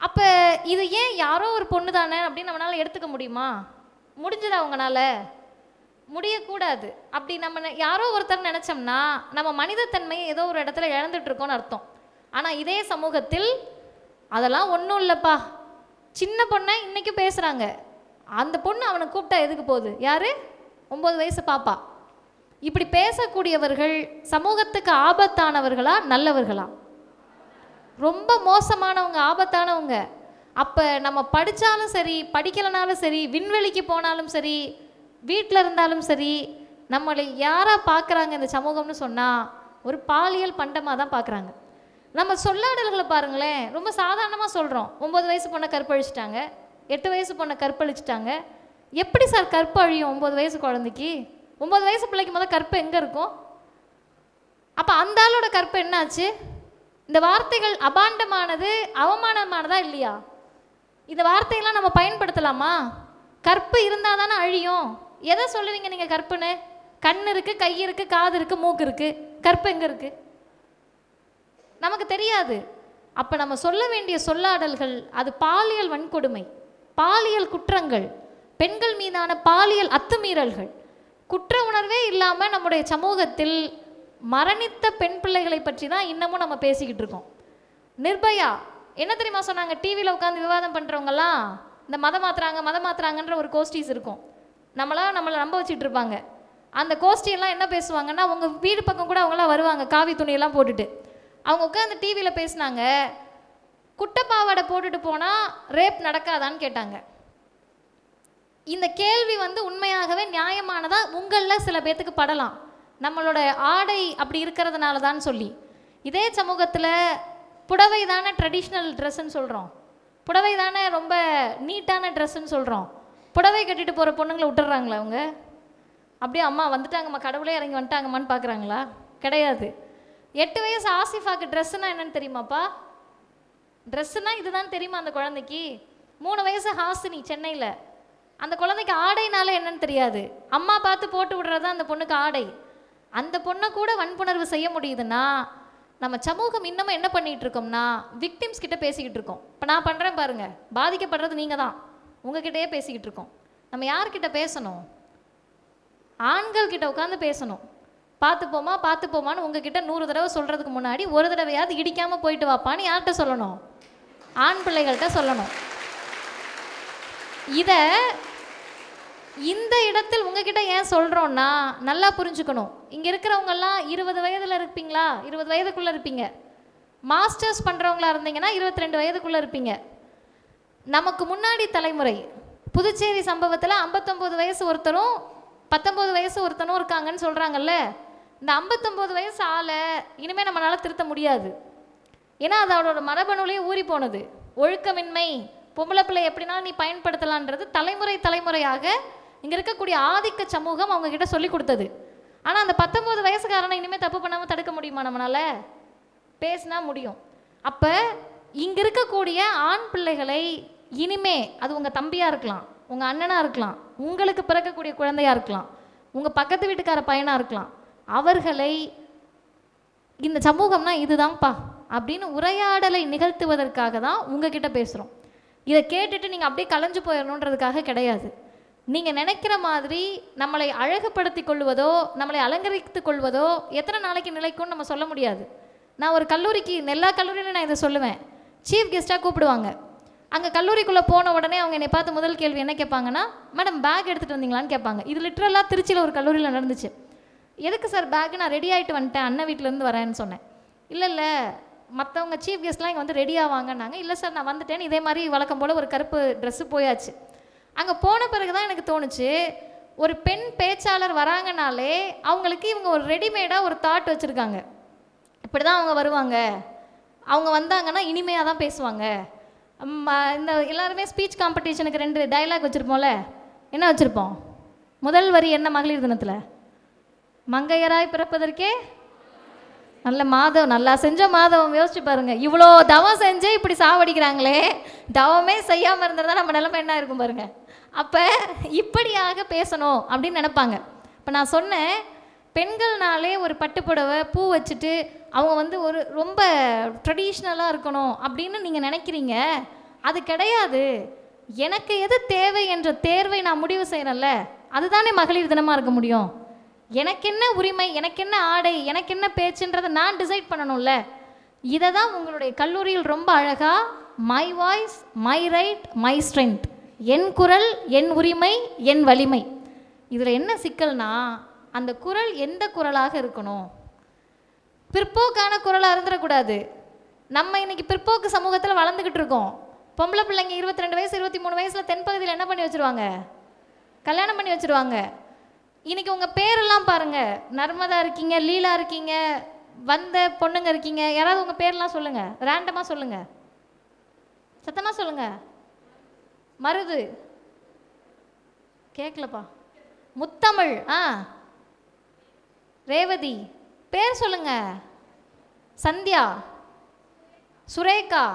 அப்போ இது ஏன் யாரோ ஒரு பொண்ணு தானே அப்படின்னு நம்மளால் எடுத்துக்க முடியுமா? முடிஞ்சது அவங்களால முடியக்கூடாது. அப்படி நம்ம யாரோ ஒருத்தர் நினச்சோம்னா நம்ம மனிதத்தன்மையை ஏதோ ஒரு இடத்துல இழந்துட்டுருக்கோன்னு அர்த்தம். ஆனால் இதே சமூகத்தில் அதெல்லாம் ஒன்றும் இல்லைப்பா, சின்ன பொண்ணை இன்றைக்கும் பேசுகிறாங்க, அந்த பொண்ணு அவனை கூப்பிட்டா எதுக்கு போகுது, யார் 9 வயசு பாப்பா. இப்படி பேசக்கூடியவர்கள் சமூகத்துக்கு ஆபத்தானவர்களா நல்லவர்களா? ரொம்ப மோசமானவங்க, ஆபத்தானவங்க. அப்போ நம்ம படித்தாலும் சரி படிக்கலைனாலும் சரி, விண்வெளிக்கு போனாலும் சரி, வீட்டில் இருந்தாலும் சரி, நம்மளை யாராக பார்க்குறாங்க இந்த சமூகம்னு சொன்னால் ஒரு பாலியல் பண்டமாக தான் பார்க்குறாங்க. நம்ம சொல்லாடல்களை பாருங்களேன், ரொம்ப சாதாரணமாக சொல்கிறோம். 9 வயசு பொண்ணை கற்பழிச்சிட்டாங்க, 8 வயசு பொண்ணை கற்பழிச்சிட்டாங்க. எப்படி சார் கற்பு அழியும் 9 வயசு குழந்தைக்கு? 9 வயசு பிள்ளைக்கு முதல் கற்பு எங்கே இருக்கும்? அப்போ அந்த ஆளோட கற்பு என்னாச்சு? இந்த வார்த்தைகள் அபாண்டமானது, அவமானமானதா இல்லையா? இந்த வார்த்தையெல்லாம் நம்ம பயன்படுத்தலாமா? கற்பு இருந்தால் தானே அழியும். எதை சொல்லுவீங்க நீங்கள் கற்புன்னு? கண் இருக்குது, கை இருக்குது, காது இருக்குது, மூக்கு இருக்குது, கற்பு எங்கே இருக்குது? நமக்கு தெரியாது. அப்போ நம்ம சொல்ல வேண்டிய சொல்லாடல்கள் அது பாலியல் வன்கொடுமை, பாலியல் குற்றங்கள், பெண்கள் மீதான பாலியல் அத்துமீறல்கள். குற்ற உணர்வே இல்லாமல் நம்முடைய சமூகத்தில் மரணித்த பெண் பிள்ளைகளை பற்றி தான் இன்னமும் நம்ம பேசிக்கிட்டு இருக்கோம். நிர்பயா என்ன தெரியுமா சொன்னாங்க? டிவியில் உட்காந்து விவாதம் பண்ணுறவங்கலாம் இந்த மதம் மாத்துறாங்கன்ற ஒரு கோஷ்டிஸ் இருக்கும், நம்மளை நம்ப வச்சுட்டு இருப்பாங்க. அந்த கோஷ்டியெல்லாம் என்ன பேசுவாங்கன்னா, உங்கள் வீடு பக்கம் கூட அவங்களாம் வருவாங்க காவி துணியெல்லாம் போட்டுட்டு. அவங்க உட்காந்து டிவியில் பேசினாங்க, குட்டப்பாவாடை போட்டுட்டு போனால் ரேப் நடக்காதான்னு கேட்டாங்க. இந்த கேள்வி உண்மையாகவே நியாயமானதா உங்களில் சில பேர்த்துக்கு படலாம், நம்மளோட ஆடை அப்படி இருக்கிறதுனால தான் சொல்லி. இதே சமூகத்தில் புடவை தானே ட்ரெடிஷ்னல் ட்ரெஸ்ஸுன்னு சொல்கிறோம், புடவை தானே ரொம்ப நீட்டான ட்ரெஸ்ஸுன்னு சொல்கிறோம். புடவை கட்டிட்டு போகிற பொண்ணுங்களை விட்டுறாங்களா அவங்க? அப்படியே அம்மா வந்துட்டாங்கம்மா, கடவுளே இறங்கி வந்துட்டாங்கம்மான்னு பார்க்குறாங்களா? கிடையாது. 8 வயசு ஆசிஃபாக்கு ட்ரெஸ்ஸுனா என்னன்னு தெரியுமாப்பா? ட்ரெஸ்ஸுனா இதுதான் தெரியுமா அந்த குழந்தைக்கு? 3 வயசு ஹாசினி சென்னையில், அந்த குழந்தைக்கு ஆடைனால என்னன்னு தெரியாது, அம்மா பார்த்து போட்டு விடுறதா அந்த பொண்ணுக்கு ஆடை. அந்த பொண்ணை கூட வன்புணர்வு செய்ய முடியுதுன்னா நம்ம சமூகம் இன்னமும் என்ன பண்ணிகிட்டு இருக்கோம்னா விக்டிம்ஸ் கிட்ட பேசிக்கிட்டு இருக்கோம். இப்போ நான் பண்ணுறேன் பாருங்கள், பாதிக்கப்படுறது நீங்கள் தான், உங்ககிட்டயே பேசிக்கிட்டு இருக்கோம். நம்ம யார்கிட்ட பேசணும்? ஆண்கள் கிட்ட உட்காந்து பேசணும். பார்த்துப்போமான்னு உங்ககிட்ட 100 தடவை சொல்கிறதுக்கு முன்னாடி ஒரு தடவையாவது இடிக்காமல் போயிட்டு வாப்பான்னு யார்கிட்ட சொல்லணும்? ஆண் பிள்ளைகள்கிட்ட சொல்லணும். இதை இந்த இடத்தில் உங்ககிட்ட ஏன் சொல்கிறோன்னா நல்லா புரிஞ்சுக்கணும். இங்கே இருக்கிறவங்கெல்லாம் 20 வயதில் இருப்பீங்களா? 20 வயதுக்குள்ளே இருப்பீங்க. மாஸ்டர்ஸ் பண்ணுறவங்களா இருந்தீங்கன்னா 22 வயதுக்குள்ளே இருப்பீங்க. நமக்கு முன்னாடி தலைமுறை புதுச்சேரி சம்பவத்தில் 59 வயசு ஒருத்தரும் 19 வயசு ஒருத்தனும் இருக்காங்கன்னு சொல்கிறாங்கல்ல. இந்த 59 வயசு ஆளை இனிமேல் நம்மளால் திருத்த முடியாது. ஏன்னா அது அவரோட மரபணுலேயே ஊறி போனது. ஒழுக்கமின்மை, பொம்பளை பிள்ளை எப்படினாலும் நீ பயன்படுத்தலான்றது தலைமுறையாக இங்கே இருக்கக்கூடிய ஆதிக்க சமூகம் அவங்கக்கிட்ட சொல்லி கொடுத்தது. ஆனால் அந்த 19 வயசுக்காரனை இனிமேல் தப்பு பண்ணாமல் தடுக்க முடியுமா? நம்மளால் பேசினா முடியும். அப்போ இங்கே இருக்கக்கூடிய ஆண் பிள்ளைகளை இனிமே, அது உங்கள் தம்பியாக இருக்கலாம், உங்கள் அண்ணனாக இருக்கலாம், உங்களுக்கு பிறக்கக்கூடிய குழந்தையாக இருக்கலாம், உங்கள் பக்கத்து வீட்டுக்கார பையனாக இருக்கலாம், அவர்களை இந்த சமூகம்னா இதுதான்ப்பா அப்படின்னு உரையாடலை நிகழ்த்துவதற்காக தான் உங்ககிட்ட பேசுகிறோம். இதை கேட்டுட்டு நீங்கள் அப்படியே கலைஞ்சு போயிடணுன்றதுக்காக கிடையாது. நீங்கள் நினைக்கிற மாதிரி நம்மளை அழகுபடுத்தி கொள்வதோ நம்மளை அலங்கரித்து கொள்வதோ எத்தனை நாளைக்கு நிலைக்கும்னு நம்ம சொல்ல முடியாது. நான் ஒரு கல்லூரிக்கு, எல்லா கல்லூரியிலும் நான் இதை சொல்லுவேன், சீஃப் கெஸ்ட்டாக கூப்பிடுவாங்க. அங்கே கல்லூரிக்குள்ளே போன உடனே அவங்க என்னை பார்த்து முதல் கேள்வி என்ன கேட்பாங்கன்னா, மேடம் பேக் எடுத்துகிட்டு வந்தீங்களான்னு கேட்பாங்க. இது லிட்ரலாக திருச்சியில் ஒரு கல்லூரியில் நடந்துச்சு. எதுக்கு சார் பேக்கு? நான் ரெடி ஆகிட்டு வந்துட்டேன், அண்ணன் வீட்டிலேருந்து வரேன்னு சொன்னேன். இல்லை மற்றவங்க சீஃப் கெஸ்ட்லாம் இங்கே வந்து ரெடி ஆவாங்கன்னாங்க. இல்லை சார் நான் வந்துட்டேன்னு இதே மாதிரி வழக்கம் போல் ஒரு கருப்பு ட்ரெஸ்ஸு போயாச்சு. அங்கே போன பிறகு தான் எனக்கு தோணுச்சு, ஒரு பெண் பேச்சாளர் வராங்கனாலே அவங்களுக்கு இவங்க ஒரு ரெடிமேடாக ஒரு தாட் வச்சுருக்காங்க. இப்படி தான் அவங்க வருவாங்க, அவங்க வந்தாங்கன்னா இனிமையாக தான் பேசுவாங்க. இந்த எல்லாருமே ஸ்பீச் காம்படிஷனுக்கு 2 டைலாக் வச்சுருப்போம்ல. என்ன வச்சுருப்போம்? முதல் வரி என்ன மகளிர் தினத்தில்? மங்கையராய் பிறப்பதற்கே நல்ல மாதவம், நல்லா செஞ்ச மாதவம். யோசிச்சு பாருங்க, இவ்வளோ தவம் செஞ்சு இப்படி சாவடிக்கிறாங்களே, தவமே செய்யாமல் இருந்திருந்தா நம்ம நிலைமை என்ன இருக்கும் பாருங்க. அப்போ இப்படியாக பேசணும் அப்படின்னு நினைப்பாங்க. இப்போ நான் சொன்னேன், பெண்கள்னாலே ஒரு பட்டுப்புடவை பூ வச்சுட்டு அவங்க வந்து ஒரு ரொம்ப ட்ரெடிஷ்னலாக இருக்கணும் அப்படின்னு நீங்கள் நினைக்கிறீங்க. அது கிடையாது. எனக்கு எது தேவை என்ற தேர்வை நான் முடிவு செய்கிறேன்ல, அதுதானே மகளிர் தினமாக இருக்க முடியும். எனக்கு என்ன உரிமை, எனக்கு என்ன ஆடை, எனக்கு என்ன பேச்சுன்றதை நான் டிசைட் பண்ணணும்ல. இதை தான் உங்களுடைய கல்லூரியில் ரொம்ப அழகாக my voice my right my strength, என் குரல் என் உரிமை என் வலிமை. இதில் என்ன சிக்கல்னா, அந்த குரல் எந்த குரலாக இருக்கணும்? பிற்போக்கான குரலாக இருந்துடக்கூடாது. நம்ம இன்னைக்கு பிற்போக்கு சமூகத்தில் வளர்ந்துக்கிட்டு இருக்கோம். பொம்பளை பிள்ளைங்க 22 வயசு 23 வயசில் தென்பகுதியில் என்ன பண்ணி வச்சுருவாங்க? கல்யாணம் பண்ணி வச்சுருவாங்க. இன்றைக்கி உங்கள் பேரெல்லாம் பாருங்கள், நர்மதா இருக்கீங்க, லீலா இருக்கீங்க, வந்த பொண்ணுங்க இருக்கீங்க. யாராவது உங்கள் பேர்லாம் சொல்லுங்கள், ரேண்டமாக சொல்லுங்கள், சத்தமாக சொல்லுங்கள். மருது கேட்கலப்பா. முத்தமிழ், ரேவதி, பேர் சொல்லுங்க. சந்தியா, சுரேகா.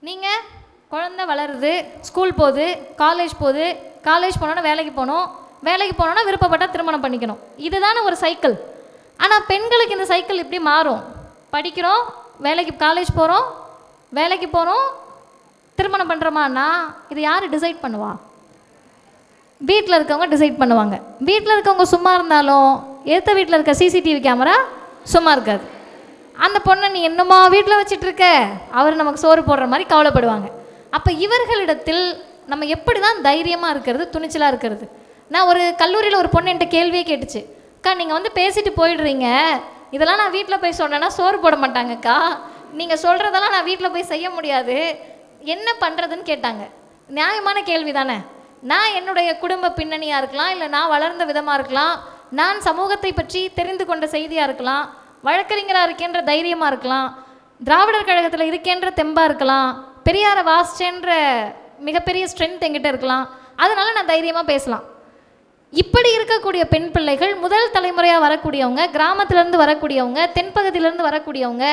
நீங்கள் குழந்தை வளருது, ஸ்கூல் போகுது, காலேஜ் போகுது, காலேஜ் போனோன்னா வேலைக்கு போகணும், வேலைக்கு போனோன்னா விருப்பப்பட்டால் திருமணம் பண்ணிக்கணும். இதுதானே ஒரு சைக்கிள். ஆனால் பெண்களுக்கு இந்த சைக்கிள் இப்படி மாறும். படிக்கிறோம், வேலைக்கு காலேஜ் போகிறோம், வேலைக்கு போகிறோம், திருமணம் பண்ணுறோமான்னா இது யார் டிசைட் பண்ணுவா? வீட்டில் இருக்கவங்க டிசைட் பண்ணுவாங்க. வீட்டில் இருக்கவங்க சும்மா இருந்தாலும் எத்த வீட்டில் இருக்க சிசிடிவி கேமரா சும்மா இருக்காது. அந்த பொண்ணை நீ என்னமா வீட்டில் வச்சிட்டு இருக்க, அவர் நமக்கு சோறு போடுற மாதிரி கவலைப்படுவாங்க. அப்போ இவர்களிடத்தில் நம்ம எப்படி தான் தைரியமாக இருக்கிறது, துணிச்சலாக இருக்கிறது? நான் ஒரு கல்லூரியில் ஒரு பொண்ணு என்கிட்ட கேள்வியே கேட்டுச்சு. அக்கா, நீங்கள் வந்து பேசிட்டு போயிடுறீங்க, இதெல்லாம் நான் வீட்டில் போய் சொன்னேன்னா சோறு போட மாட்டாங்கக்கா, நீங்கள் சொல்கிறதெல்லாம் நான் வீட்டில் போய் செய்ய முடியாது, என்ன பண்ணுறதுன்னு கேட்டாங்க. நியாயமான கேள்வி தானே. நான் என்னுடைய குடும்ப பின்னணியாக இருக்கலாம், இல்லை நான் வளர்ந்த விதமாக இருக்கலாம், நான் சமூகத்தை பற்றி தெரிந்து கொண்ட செய்தியாக இருக்கலாம், வழக்கறிஞராக இருக்கேன்ற தைரியமாக இருக்கலாம், திராவிடர் கழகத்தில் இருக்கேன்ற தெம்பாக இருக்கலாம், பெரியாரை வாசிச்சேன்ற மிகப்பெரிய ஸ்ட்ரென்த் என்கிட்ட இருக்கலாம், அதனால் நான் தைரியமாக பேசலாம். இப்படி இருக்கக்கூடிய பெண் பிள்ளைகள், முதல் தலைமுறையாக வரக்கூடியவங்க, கிராமத்திலேருந்து வரக்கூடியவங்க, தென்பகுதியிலேருந்து வரக்கூடியவங்க,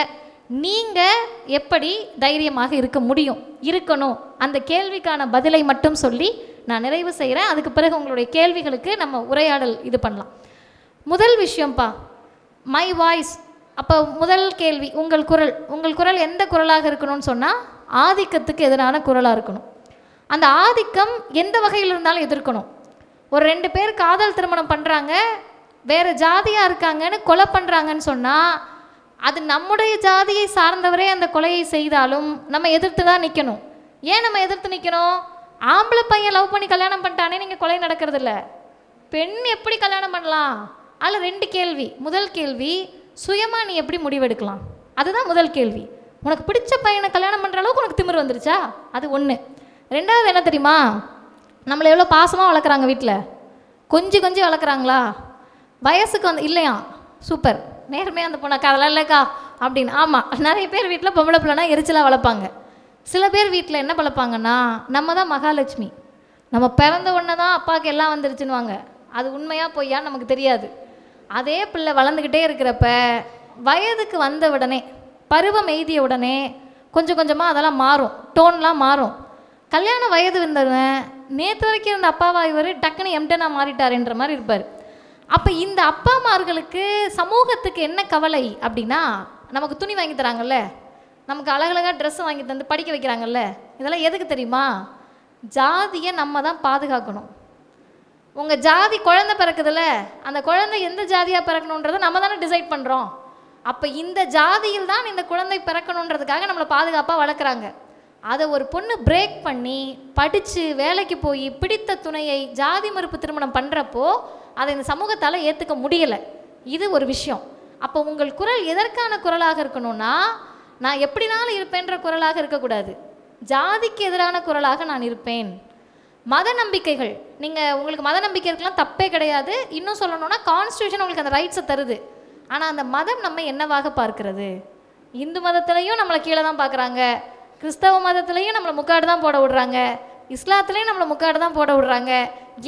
நீங்கள் எப்படி தைரியமாக இருக்க முடியும், இருக்கணும்? அந்த கேள்விக்கான பதிலை மட்டும் சொல்லி நான் நிறைவு செய்கிறேன். அதுக்கு பிறகு உங்களுடைய கேள்விகளுக்கு நம்ம உரையாடல் இது பண்ணலாம். முதல் விஷயம்ப்பா, மை வாய்ஸ். அப்போ முதல் கேள்வி, உங்கள் குரல். உங்கள் குரல் எந்த குரலாக இருக்கணும்னு சொன்னால் ஆதிக்கத்துக்கு எதிரான குரலாக இருக்கணும். அந்த ஆதிக்கம் எந்த வகையில் இருந்தாலும் எதிர்க்கணும். ஒரு 2 பேர் காதல் திருமணம் பண்ணுறாங்க, வேறு ஜாதியாக இருக்காங்கன்னு கொலை பண்ணுறாங்கன்னு சொன்னால் அது நம்முடைய ஜாதியை சார்ந்தவரே அந்த கொலையை செய்தாலும் நம்ம எதிர்த்து தான் நிற்கணும். ஏன் நம்ம எதிர்த்து நிற்கணும்? ஆம்பளை பையன் லவ் பண்ணி கல்யாணம் பண்ணிட்டானே நீங்கள் கொலை நடக்கிறதில்ல, பெண் எப்படி கல்யாணம் பண்ணலாம்? அதில் 2 கேள்வி. முதல் கேள்வி, சுயமாக நீ எப்படி முடிவெடுக்கலாம்? அதுதான் முதல் கேள்வி. உனக்கு பிடிச்ச பையனை கல்யாணம் பண்ணுற அளவுக்கு உனக்கு திமிரு வந்துருச்சா? அது ஒன்று. 2வது என்ன தெரியுமா? நம்மளை எவ்வளோ பாசமாக வளர்க்குறாங்க வீட்டில், கொஞ்சம் கொஞ்சம் வளர்க்குறாங்களா? வயசுக்கு வந்து இல்லையா, சூப்பர், நேர்மையாக அந்த பொண்ணாக்கா, அதெல்லாம் இல்லைக்கா அப்படின்னு. ஆமாம், நிறைய பேர் வீட்டில் பொம்பளை பிள்ளைனா எரிச்சலாக வளர்ப்பாங்க. சில பேர் வீட்டில் என்ன வளர்ப்பாங்கன்னா, நம்ம தான் மகாலட்சுமி, நம்ம பிறந்த உடனே தான் அப்பாவுக்கு எல்லாம் வந்துருச்சுன்னுவாங்க. அது உண்மையாக பொய்யான்னு நமக்கு தெரியாது. அதே பிள்ளை வளர்ந்துக்கிட்டே இருக்கிறப்ப வயதுக்கு வந்த உடனே, பருவம் எய்திய உடனே கொஞ்சம் கொஞ்சமாக அதெல்லாம் மாறும், டோன்லாம் மாறும். கல்யாண வயது வந்தவன் நேற்று வரைக்கும் இருந்த அப்பாவா இவர் டக்குன்னு எம்டனாக மாறிட்டாருன்ற மாதிரி இருப்பார். அப்போ இந்த அப்பா அம்மார்களுக்கு சமூகத்துக்கு என்ன கவலை அப்படின்னா, நமக்கு துணி வாங்கி தராங்கல்ல, நமக்கு அழகழகாக ட்ரெஸ்ஸு வாங்கி தந்து படிக்க வைக்கிறாங்கல்ல, இதெல்லாம் எதுக்கு தெரியுமா? ஜாதியை நம்ம தான் பாதுகாக்கணும். உங்கள் ஜாதி குழந்தை பிறக்குதுல்ல, அந்த குழந்தை எந்த ஜாதியாக பிறக்கணுன்றதை நம்ம தானே டிசைட் பண்ணுறோம். அப்போ இந்த ஜாதியில் தான் இந்த குழந்தை பிறக்கணுன்றதுக்காக நம்மளை பாதுகாப்பாக வளர்க்குறாங்க. அதை ஒரு பொண்ணு பிரேக் பண்ணி படித்து வேலைக்கு போய் பிடித்த துணையை ஜாதி மறுப்பு திருமணம் பண்ணுறப்போ அதை இந்த சமூகத்தால் ஏற்றுக்க முடியலை. இது ஒரு விஷயம். அப்போ உங்கள் குரல் எதற்கான குரலாக இருக்கணும்னா, நான் எப்படினாலும் இருப்பேன்ற குரலாக இருக்கக்கூடாது, ஜாதிக்கு எதிரான குரலாக நான் இருப்பேன். மத நம்பிக்கைகள், நீங்கள் உங்களுக்கு மத நம்பிக்கை இருக்கலாம், தப்பே கிடையாது. இன்னும் சொல்லணும்னா கான்ஸ்டியூஷன் உங்களுக்கு அந்த ரைட்ஸை தருது. ஆனால் அந்த மதம் நம்ம என்னவாக பார்க்கிறது? இந்து மதத்துலேயும் நம்மளை கீழே தான் பார்க்குறாங்க, கிறிஸ்தவ மதத்துலேயும் நம்மளை முக்காடு தான் போட விடுறாங்க, இஸ்லாத்துலேயும் நம்மளை முக்காடு தான் போட விடுறாங்க.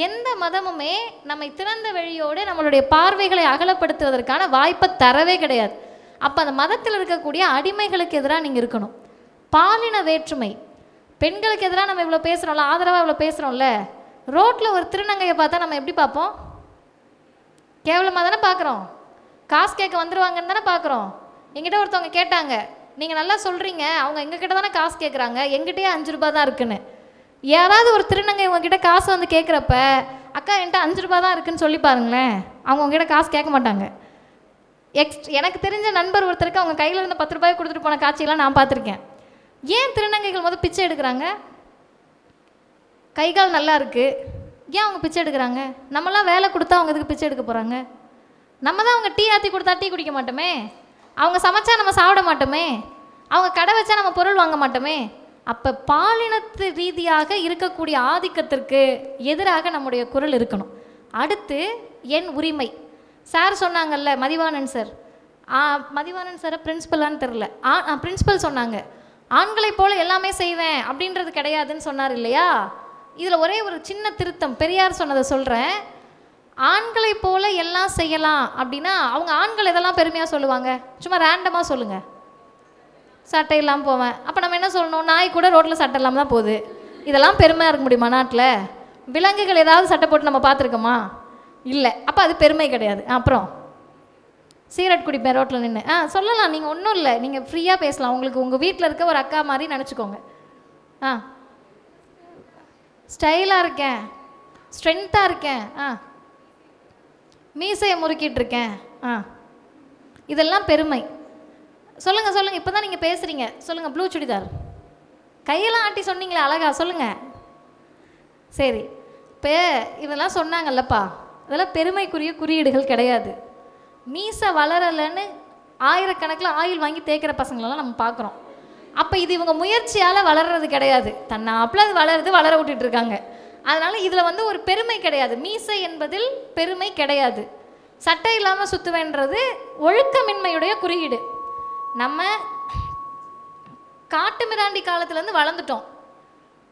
எந்த மதமுமே நம்மை திறந்த வழியோடு நம்மளுடைய பார்வைகளை அகலப்படுத்துவதற்கான வாய்ப்பை தரவே கிடையாது. அப்போ அந்த மதத்தில் இருக்கக்கூடிய அடிமைகளுக்கு எதிராக நீங்கள் இருக்கணும். பாலின வேற்றுமை, பெண்களுக்கு எதிராக நம்ம இவ்வளோ பேசுகிறோம்ல, ஆதரவாக இவ்வளோ பேசுகிறோம்ல, ரோட்டில் ஒரு திருநங்கையை பார்த்தா நம்ம எப்படி பார்ப்போம்? கேவலமாக தானே பார்க்குறோம். காசு கேட்க வந்துடுவாங்கன்னு தானே பார்க்குறோம். என்கிட்ட ஒருத்தவங்க கேட்டாங்க, நீங்கள் நல்லா சொல்கிறீங்க, அவங்க எங்ககிட்ட தானே காசு கேட்குறாங்க, எங்கிட்டே 5 ரூபா தான் இருக்குன்னு. யாராவது ஒரு திருநங்கை உங்ககிட்ட காசு வந்து கேட்குறப்ப, அக்கா என்கிட்ட 5 ரூபா தான் இருக்குன்னு சொல்லி பாருங்களேன், அவங்க உங்ககிட்ட காசு கேட்க மாட்டாங்க. எனக்கு தெரிஞ்ச நண்பர் ஒருத்தருக்கு அவங்க கையில் இருந்த 10 ரூபாய் கொடுத்துட்டு போன காட்சியெல்லாம் நான் பார்த்துருக்கேன். ஏன் திருநங்கைகள் முதல் பிச்சை எடுக்கிறாங்க? கைகால் நல்லா இருக்குது, ஏன் அவங்க பிச்சை எடுக்கிறாங்க? நம்மளாம் வேலை கொடுத்தா அவங்க இதுக்கு பிச்சை எடுக்க போகிறாங்க? நம்ம தான் அவங்க டீ ஆற்றி கொடுத்தா டீ குடிக்க மாட்டோமே, அவங்க சமைச்சா நம்ம சாப்பிட மாட்டோமே, அவங்க கடை வச்சா நம்ம பொருள் வாங்க மாட்டோமே. அப்போ பாலினத்து ரீதியாக இருக்கக்கூடிய ஆதிக்கத்திற்கு எதிராக நம்முடைய குரல் இருக்கணும். அடுத்து என் உரிமை. சார் சொன்னாங்கல்ல, மதிவாணன் சார், மதிவாணன் சாரை பிரின்ஸிபலான்னு தெரில, பிரின்ஸிபல் சொன்னாங்க, ஆண்களைப் போல் எல்லாமே செய்வேன் அப்படின்றது கிடையாதுன்னு சொன்னார் இல்லையா? இதில் ஒரே ஒரு சின்ன திருத்தம், பெரியார் சொன்னதை சொல்கிறேன். ஆண்களைப் போல் எல்லாம் செய்யலாம் அப்படின்னா அவங்க ஆண்கள் எதெல்லாம் பெருமையாக சொல்லுவாங்க? சும்மா ரேண்டமாக சொல்லுங்கள், சட்டை இல்லாமல் போவேன். அப்போ நம்ம என்ன சொல்லணும்? நாய் கூட ரோட்டில் சட்டை இல்லாமல் தான் போகுது. இதெல்லாம் பெருமையாக இருக்க முடியுமா நாட்டில்? விலங்குகள் ஏதாவது சட்டை போட்டு நம்ம பார்த்துருக்கோமா? இல்லை. அப்போ அது பெருமை கிடையாது. அப்புறம் சிகரெட் குடிப்பேன் ரோட்டில் நின்று, சொல்லலாம், நீங்கள் ஒன்றும் இல்லை, நீங்கள் ஃப்ரீயாக பேசலாம், உங்களுக்கு உங்கள் வீட்டில் இருக்க ஒரு அக்கா மாதிரி நினச்சிக்கோங்க. ஸ்டைலாக இருக்கேன், ஸ்ட்ரென்த்தாக இருக்கேன், மீசையை முறுக்கிட்டு இருக்கேன், இதெல்லாம் பெருமை. சொல்லுங்கள் சொல்லுங்கள், இப்போ தான் நீங்கள் பேசுகிறீங்க, சொல்லுங்கள். ப்ளூ சுடிதார், கையெல்லாம் ஆட்டி சொன்னீங்களே அழகா, சொல்லுங்கள். சரி, இப்போ இதெல்லாம் சொன்னாங்கல்லப்பா, இதெல்லாம் பெருமைக்குரிய குறியீடுகள் கிடையாது. மீசை வளரலைன்னு ஆயிரக்கணக்கில் ஆயில் வாங்கி தேய்க்கிற பசங்களெல்லாம் நம்ம பார்க்குறோம். அப்போ இது இவங்க முயற்சியால் வளர்றது கிடையாது, தன்னாப்பில் அது வளர விட்டுட்டு இருக்காங்க. அதனால் இதில் வந்து ஒரு பெருமை கிடையாது. மீசை என்பதில் பெருமை கிடையாது. சட்டை இல்லாமல் சுற்றுவேன்றது ஒழுக்கமின்மையுடைய குறியீடு. நம்ம காட்டு மிராண்டி காலத்துலேருந்து வளர்ந்துட்டோம்,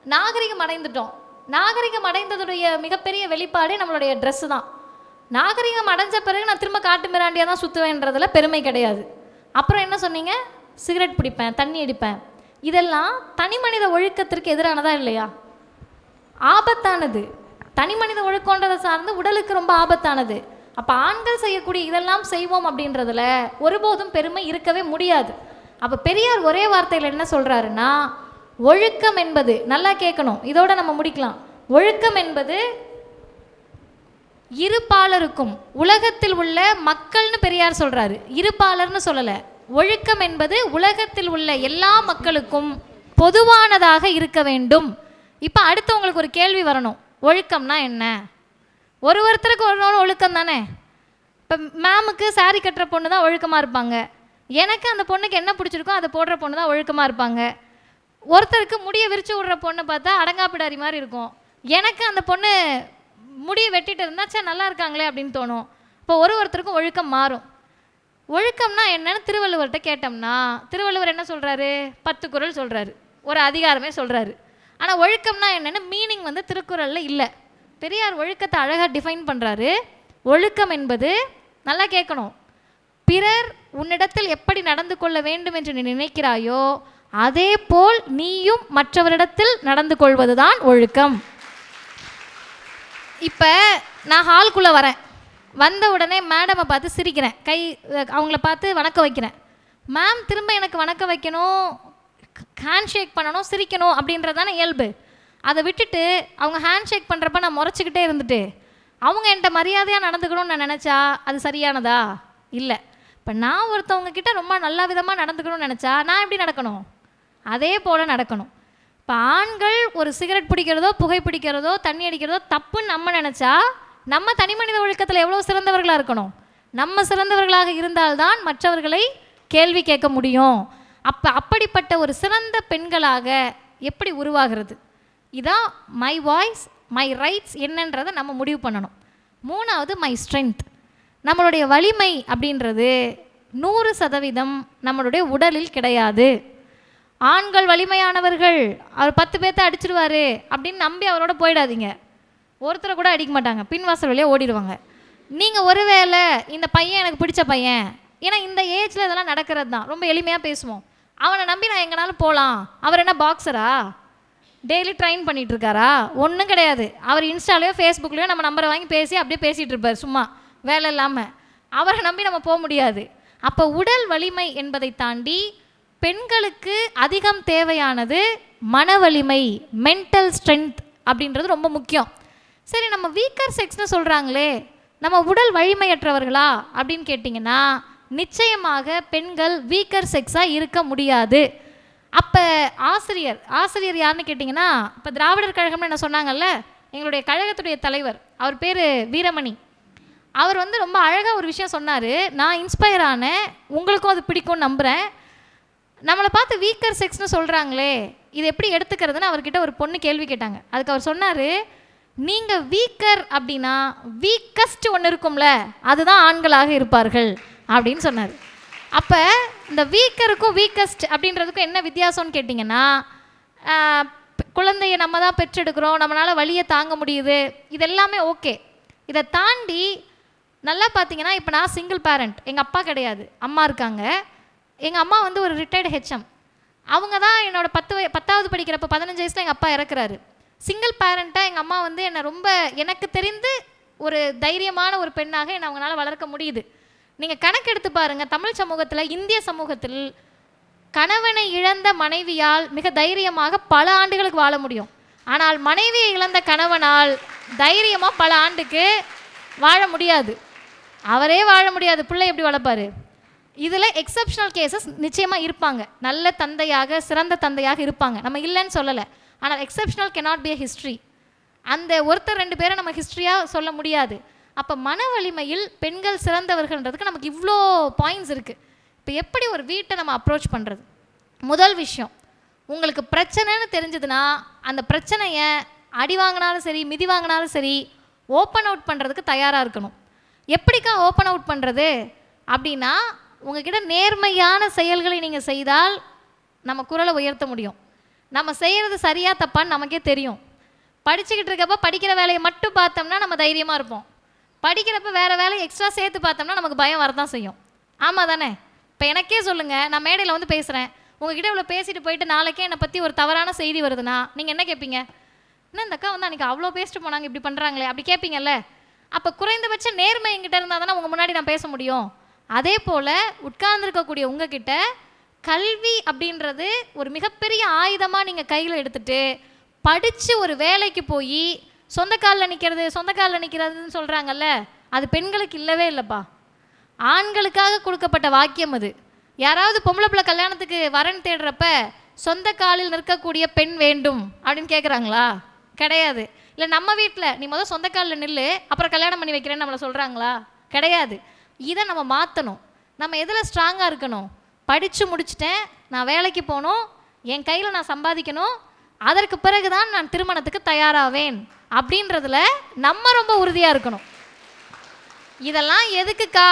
நாகரிகம் அடைந்துட்டோம். நாகரிகம் அடைந்ததுடைய மிகப்பெரிய வெளிப்பாடே நம்மளுடைய ட்ரெஸ்ஸு தான். நாகரிகம் அடைஞ்ச பிறகு நான் திரும்ப காட்டு மிராண்டியாக தான் சுற்றுவேன்றதுல பெருமை கிடையாது. அப்புறம் என்ன சொன்னீங்க? சிகரெட் பிடிப்பேன், தண்ணி அடிப்பேன். இதெல்லாம் தனி மனித ஒழுக்கத்திற்கு எதிரானதா இல்லையா? ஆபத்தானது. தனி மனித ஒழுக்கன்றதை சார்ந்து உடலுக்கு ரொம்ப ஆபத்தானது. அப்போ ஆண்கள் செய்யக்கூடிய இதெல்லாம் செய்வோம் அப்படின்றதுல ஒருபோதும் பெருமை இருக்கவே முடியாது. அப்போ பெரியார் ஒரே வார்த்தையில் என்ன சொல்கிறாருன்னா, ஒழுக்கம் என்பது, நல்லா கேட்கணும், இதோட நம்ம முடிக்கலாம். ஒழுக்கம் என்பது இருபாலருக்கும், உலகத்தில் உள்ள மக்கள்னு பெரியார் சொல்கிறாரு, இருபாலர்னு சொல்லலை. ஒழுக்கம் என்பது உலகத்தில் உள்ள எல்லா மக்களுக்கும் பொதுவானதாக இருக்க வேண்டும். இப்போ அடுத்து உங்களுக்கு ஒரு கேள்வி வரணும், ஒழுக்கம்னா என்ன? ஒருத்தருக்கு ஒரு ஒழுக்கம் தானே. இப்போ மேமுக்கு சாரி கட்டுற பொண்ணு தான் ஒழுக்கமாக இருப்பாங்க, எனக்கு அந்த பொண்ணுக்கு என்ன பிடிச்சிருக்கோ அதை போடுற பொண்ணு தான் ஒழுக்கமாக இருப்பாங்க. ஒருத்தருக்கு முடியை விரிச்சு விடுற பொண்ணை பார்த்தா அடங்காப்பிடாரி மாதிரி இருக்கும், எனக்கு அந்த பொண்ணு முடியை வெட்டிட்டு இருந்தால் சே நல்லா இருக்காங்களே அப்படின்னு தோணும். இப்போ ஒருத்தருக்கும் ஒழுக்கம் மாறும். ஒழுக்கம்னா என்னன்னு திருவள்ளுவர்கிட்ட கேட்டோம்னா திருவள்ளுவர் என்ன சொல்கிறாரு? 10 குறள் சொல்கிறாரு, ஒரு அதிகாரமே சொல்கிறாரு. ஆனால் ஒழுக்கம்னா என்னென்னு மீனிங் வந்து திருக்குறளில் இல்லை. பெரியார் ஒழுக்கத்தை அழகாக டிஃபைன் பண்ணுறாரு. ஒழுக்கம் என்பது, நல்லா கேட்கணும், பிறர் உன்னிடத்தில் எப்படி நடந்து கொள்ள வேண்டும் என்று நீ நினைக்கிறாயோ அதே போல் நீயும் மற்றவரிடத்தில் நடந்து கொள்வது தான் ஒழுக்கம். இப்போ நான் ஹால்குள்ளே வரேன், வந்த உடனே மேடமை பார்த்து சிரிக்கிறேன், அவங்கள பார்த்து வணக்கம் வைக்கிறேன். மேம் திரும்ப எனக்கு வணக்கம் வைக்கணும், ஹேண்ட் ஷேக் பண்ணணும், சிரிக்கணும் அப்படின்றதான இயல்பு. அதை விட்டுட்டு அவங்க ஹேண்ட் ஷேக் பண்ணுறப்ப நான் முறைச்சிக்கிட்டே இருந்துட்டு அவங்க என்கிட்ட மரியாதையாக நடந்துக்கணும்னு நான் நினச்சா அது சரியானதா? இல்லை. இப்போ நான் ஒருத்தவங்க கிட்ட ரொம்ப நல்ல விதமாக நடந்துக்கணும்னு நினச்சா நான் எப்படி நடக்கணும்? அதே போல் நடக்கணும். இப்போ ஆண்கள் ஒரு சிகரெட் பிடிக்கிறதோ புகை பிடிக்கிறதோ தண்ணி அடிக்கிறதோ தப்புன்னு நம்ம நினச்சா நம்ம தனி மனித ஒழுக்கத்தில் எவ்வளோ சிறந்தவர்களாக இருக்கணும்? நம்ம சிறந்தவர்களாக இருந்தால்தான் மற்றவர்களை கேள்வி கேட்க முடியும். அப்படிப்பட்ட ஒரு சிறந்த பெண்களாக எப்படி உருவாகிறது? இதான் மை வாய்ஸ், மை ரைட்ஸ் என்னன்றதை நம்ம முடிவு பண்ணணும். 3வது மை ஸ்ட்ரென்த். நம்மளுடைய வலிமை அப்படின்றது 100% நம்மளுடைய உடலில் கிடையாது. ஆண்கள் வலிமையானவர்கள், அவர் 10 பேர்த்த அடிச்சிருவார் அப்படின்னு நம்பி அவரோட போயிடாதீங்க. ஒருத்தரை கூட அடிக்க மாட்டாங்க, பின்வாசல் வழியாக ஓடிடுவாங்க. நீங்கள் ஒருவேளை இந்த பையன் எனக்கு பிடிச்ச பையன், ஏன்னா இந்த ஏஜில் இதெல்லாம் நடக்கிறது தான், ரொம்ப எளிமையாக பேசுவோம், அவனை நம்பி நான் எங்கேனாலும் போகலாம். அவர் என்ன பாக்ஸரா? டெய்லி ட்ரைன் பண்ணிகிட்டு இருக்காரா? ஒன்றும் கிடையாது. அவர் இன்ஸ்டாலேயோ ஃபேஸ்புக்லேயோ நம்ம நம்பரை வாங்கி பேசி அப்படியே பேசிகிட்டு இருப்பார் சும்மா வேலை இல்லாமல். அவரை நம்பி நம்ம போக முடியாது. அப்போ உடல் வலிமை என்பதை தாண்டி பெண்களுக்கு அதிகம் தேவையானது மன வலிமை, மென்டல் ஸ்ட்ரென்த் அப்படின்றது ரொம்ப முக்கியம். சரி, நம்ம வீக்கர் செக்ஸ்னு சொல்கிறாங்களே, நம்ம உடல் வலிமையற்றவர்களா அப்படின்னு கேட்டிங்கன்னா நிச்சயமாக பெண்கள் வீக்கர் செக்ஸாக இருக்க முடியாது. அப்போ ஆசிரியர் யாருன்னு கேட்டிங்கன்னா, இப்போ திராவிடர் கழகம்னு என்ன சொன்னாங்கல்ல, எங்களுடைய கழகத்துடைய தலைவர், அவர் பேர் வீரமணி. அவர் வந்து ரொம்ப அழகாக ஒரு விஷயம் சொன்னார். நான் இன்ஸ்பயர் ஆனேன், உங்களுக்கும் அது பிடிக்கும்னு நம்புகிறேன். நம்மளை பார்த்து வீக்கர் செக்ஸ்னு சொல்கிறாங்களே, இது எப்படி எடுத்துக்கிறதுன்னு அவர்கிட்ட ஒரு பொண்ணு கேள்வி கேட்டாங்க. அதுக்கு அவர் சொன்னார், நீங்கள் வீக்கர் அப்படின்னா வீக்கஸ்ட் ஒன்று இருக்கும்ல, அதுதான் ஆண்களாக இருப்பார்கள் அப்படின்னு சொன்னார். அப்போ இந்த வீக்கருக்கும் வீக்கஸ்ட் அப்படின்றதுக்கும் என்ன வித்தியாசம்னு கேட்டிங்கன்னா, குழந்தைய நம்ம தான் பெற்றெடுக்கிறோம், நம்மளால் வலியை தாங்க முடியுது, இது எல்லாமே ஓகே. இதை தாண்டி நல்லா பார்த்தீங்கன்னா, இப்போ நான் சிங்கிள் பேரண்ட், எங்கள் அப்பா கிடையாது, அம்மா இருக்காங்க. எங்கள் அம்மா வந்து ஒரு ரிட்டையர்டு ஹெச்எம். அவங்க தான் என்னோட 10வது படிக்கிறப்ப 15 வயசில் எங்கள் அப்பா இறக்குறாரு. சிங்கிள் பேரண்ட்டாக எங்கள் அம்மா வந்து என்னை ரொம்ப, எனக்கு தெரிந்து ஒரு தைரியமான ஒரு பெண்ணாக என்னை அவங்களால வளர்க்க முடியுது. நீங்கள் கணக்கெடுத்து பாருங்கள், தமிழ் சமூகத்தில், இந்திய சமூகத்தில் கணவனை இழந்த மனைவியால் மிக தைரியமாக பல ஆண்டுகளுக்கு வாழ முடியும். ஆனால் மனைவியை இழந்த கணவனால் தைரியமாக பல ஆண்டுக்கு வாழ முடியாது. அவரே வாழ முடியாது, பிள்ளை எப்படி வளர்ப்பார்? இதில் எக்ஸப்ஷனல் கேசஸ் நிச்சயமாக இருப்பாங்க, நல்ல தந்தையாக, சிறந்த தந்தையாக இருப்பாங்க, நம்ம இல்லைன்னு சொல்லலை. ஆனால் exceptional cannot be a history. அந்த ஒருத்தர் 2 பேரை நம்ம ஹிஸ்ட்ரியாக சொல்ல முடியாது. அப்போ மன வலிமையில் பெண்கள் சிறந்தவர்கள்ன்றதுக்கு நமக்கு இவ்வளோ பாயிண்ட்ஸ் இருக்குது. இப்போ எப்படி ஒரு வீட்டை நம்ம அப்ரோச் பண்ணுறது? முதல் விஷயம், உங்களுக்கு பிரச்சனைன்னு தெரிஞ்சதுன்னா அந்த பிரச்சனையை அடி வாங்கினாலும் சரி, மிதி வாங்கினாலும் சரி, ஓப்பன் அவுட் பண்ணுறதுக்கு தயாராக இருக்கணும். எப்படிக்கா ஓப்பன் அவுட் பண்ணுறது அப்படின்னா, உங்ககிட்ட நேர்மையான செயல்களை நீங்கள் செய்தால் நம்ம குரலை உயர்த்த முடியும். நம்ம செய்கிறது சரியாக தப்பான்னு நமக்கே தெரியும். படிச்சுக்கிட்டு இருக்கப்போ படிக்கிற வேலையை மட்டும் பார்த்தோம்னா நம்ம தைரியமாக இருப்போம். படிக்கிறப்ப வேறு வேலையை எக்ஸ்ட்ரா சேர்த்து பார்த்தோம்னா நமக்கு பயம் வரதான் செய்யும். ஆமாம் தானே? இப்போ எனக்கே சொல்லுங்கள், நான் மேடையில் வந்து பேசுகிறேன், உங்ககிட்ட இவ்வளோ பேசிட்டு போயிட்டு நாளைக்கே என்னை பற்றி ஒரு தவறான செய்தி வருதுன்னா நீங்கள் என்ன கேட்பீங்க? என்ன இந்த அக்கா வந்து அன்றைக்கி அவ்வளோ பேசிட்டு போனாங்க, இப்படி பண்ணுறாங்களே, அப்படி கேட்பீங்கல்ல. அப்போ குறைந்தபட்ச நேர்மை என்கிட்ட இருந்தால் தானே உங்கள் முன்னாடி நான் பேச முடியும். அதே போல் உட்கார்ந்துருக்கக்கூடிய உங்ககிட்ட கல்வி அப்படின்றது ஒரு மிகப்பெரிய ஆயுதமாக நீங்கள் கையில் எடுத்துகிட்டு படித்து ஒரு வேலைக்கு போய் சொந்த காலில் நிற்கிறதுன்னு சொல்கிறாங்கல்ல, அது பெண்களுக்கு இல்லவே இல்லைப்பா. ஆண்களுக்காக கொடுக்கப்பட்ட வாக்கியம் அது. யாராவது பொம்பளை பிள்ளை கல்யாணத்துக்கு வரன் தேடுறப்ப சொந்த காலில் நிற்கக்கூடிய பெண் வேண்டும் அப்படின்னு கேட்குறாங்களா? கிடையாது. இல்லை நம்ம வீட்டில் நீ முதல் சொந்த காலில் நில்லு, அப்புறம் கல்யாணம் பண்ணி வைக்கிறேன்னு நம்மளை சொல்கிறாங்களா? கிடையாது. இதை நம்ம மாற்றணும். நம்ம எதில் ஸ்ட்ராங்காக இருக்கணும்? படித்து முடிச்சுட்டேன், நான் வேலைக்கு போகணும், என் கையில் நான் சம்பாதிக்கணும், அதற்கு பிறகு தான் நான் திருமணத்துக்கு தயாராவேன் அப்படின்றதுல நம்ம ரொம்ப உறுதியாக இருக்கணும். இதெல்லாம் எதுக்குக்கா?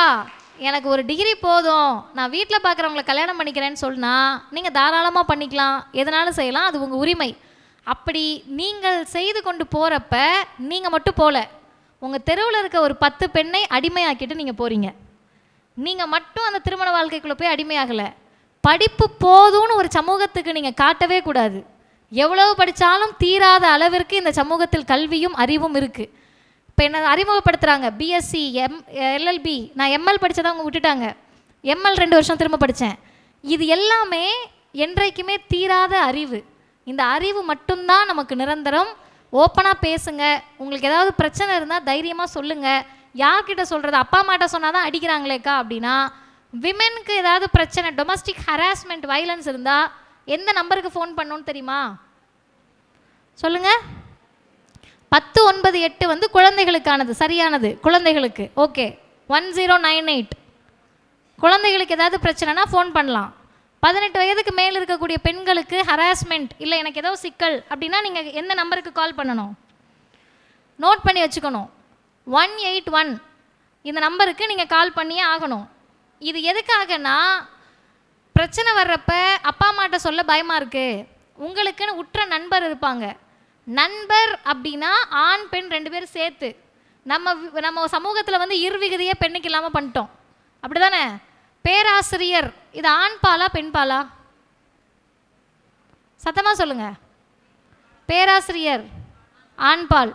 எனக்கு ஒரு டிகிரி போதும், நான் வீட்டில் பார்க்குறவங்கள கல்யாணம் பண்ணிக்கிறேன்னு சொன்னால் நீங்கள் தாராளமாக பண்ணிக்கலாம், எதனாலும் செய்யலாம், அது உங்கள் உரிமை. அப்படி நீங்கள் செய்து கொண்டு போகிறப்ப நீங்கள் மட்டும் போகல, உங்கள் தெருவில் இருக்க ஒரு 10 பெண்ணை அடிமையாக்கிட்டு நீங்கள் போகிறீங்க. நீங்கள் மட்டும் அந்த திருமண வாழ்க்கைக்குள்ளே போய் அடிமையாகலை. படிப்பு போதும்னு ஒரு சமூகத்துக்கு நீங்கள் காட்டவே கூடாது. எவ்வளவு படித்தாலும் தீராத அளவிற்கு இந்த சமூகத்தில் கல்வியும் அறிவும் இருக்குது. இப்போ என்ன அறிமுகப்படுத்துகிறாங்க, பிஎஸ்சி, எல்எல்பி. நான் எம்எல் படித்ததை அவங்க விட்டுட்டாங்க, எம்எல் 2 வருஷம் திரும்ப படித்தேன். இது எல்லாமே என்றைக்குமே தீராத அறிவு. இந்த அறிவு மட்டும்தான் நமக்கு நிரந்தரம். ஓப்பனாக பேசுங்க, உங்களுக்கு ஏதாவது பிரச்சனை இருந்தால் தைரியமாக சொல்லுங்கள். யார்கிட்ட சொல்கிறது? அப்பா அம்மாட்ட சொன்னால் தான் அடிக்கிறாங்களேக்கா அப்படின்னா, விமெனுக்கு ஏதாவது பிரச்சனை, டொமஸ்டிக் ஹராஸ்மெண்ட், வைலன்ஸ் இருந்தால் எந்த நம்பருக்கு ஃபோன் பண்ணணும்னு தெரியுமா? சொல்லுங்கள். 1098 வந்து குழந்தைகளுக்கானது, சரியானது, குழந்தைகளுக்கு. ஓகே, 1098. குழந்தைகளுக்கு ஏதாவது பிரச்சனைனா ஃபோன் பண்ணலாம். 18 வயதுக்கு மேல் இருக்கக்கூடிய பெண்களுக்கு ஹராஸ்மெண்ட் இல்லை எனக்கு ஏதோ சிக்கல் அப்படின்னா நீங்கள் எந்த நம்பருக்கு கால் பண்ணணும்? நோட் பண்ணி வச்சுக்கணும். 181 இந்த நம்பருக்கு நீங்கள் கால் பண்ணியே ஆகணும். இது எதுக்காகனா, பிரச்சனை வர்றப்ப அப்பா அம்மாட்ட சொல்ல பயமாக இருக்குது. உங்களுக்குன்னு உற்ற நண்பர் இருப்பாங்க. நண்பர் அப்படின்னா ஆண் பெண் 2 பேரும் சேர்த்து. நம்ம சமூகத்தில் வந்து இருவிகுதியே பெண்ணுக்கு இல்லாமல் பண்ணிட்டோம், அப்படி தானே? பேராசிரியர், இது ஆண் பாலா பெண் பாலா? சத்தமாக சொல்லுங்கள். பேராசிரியர் ஆண்பால்,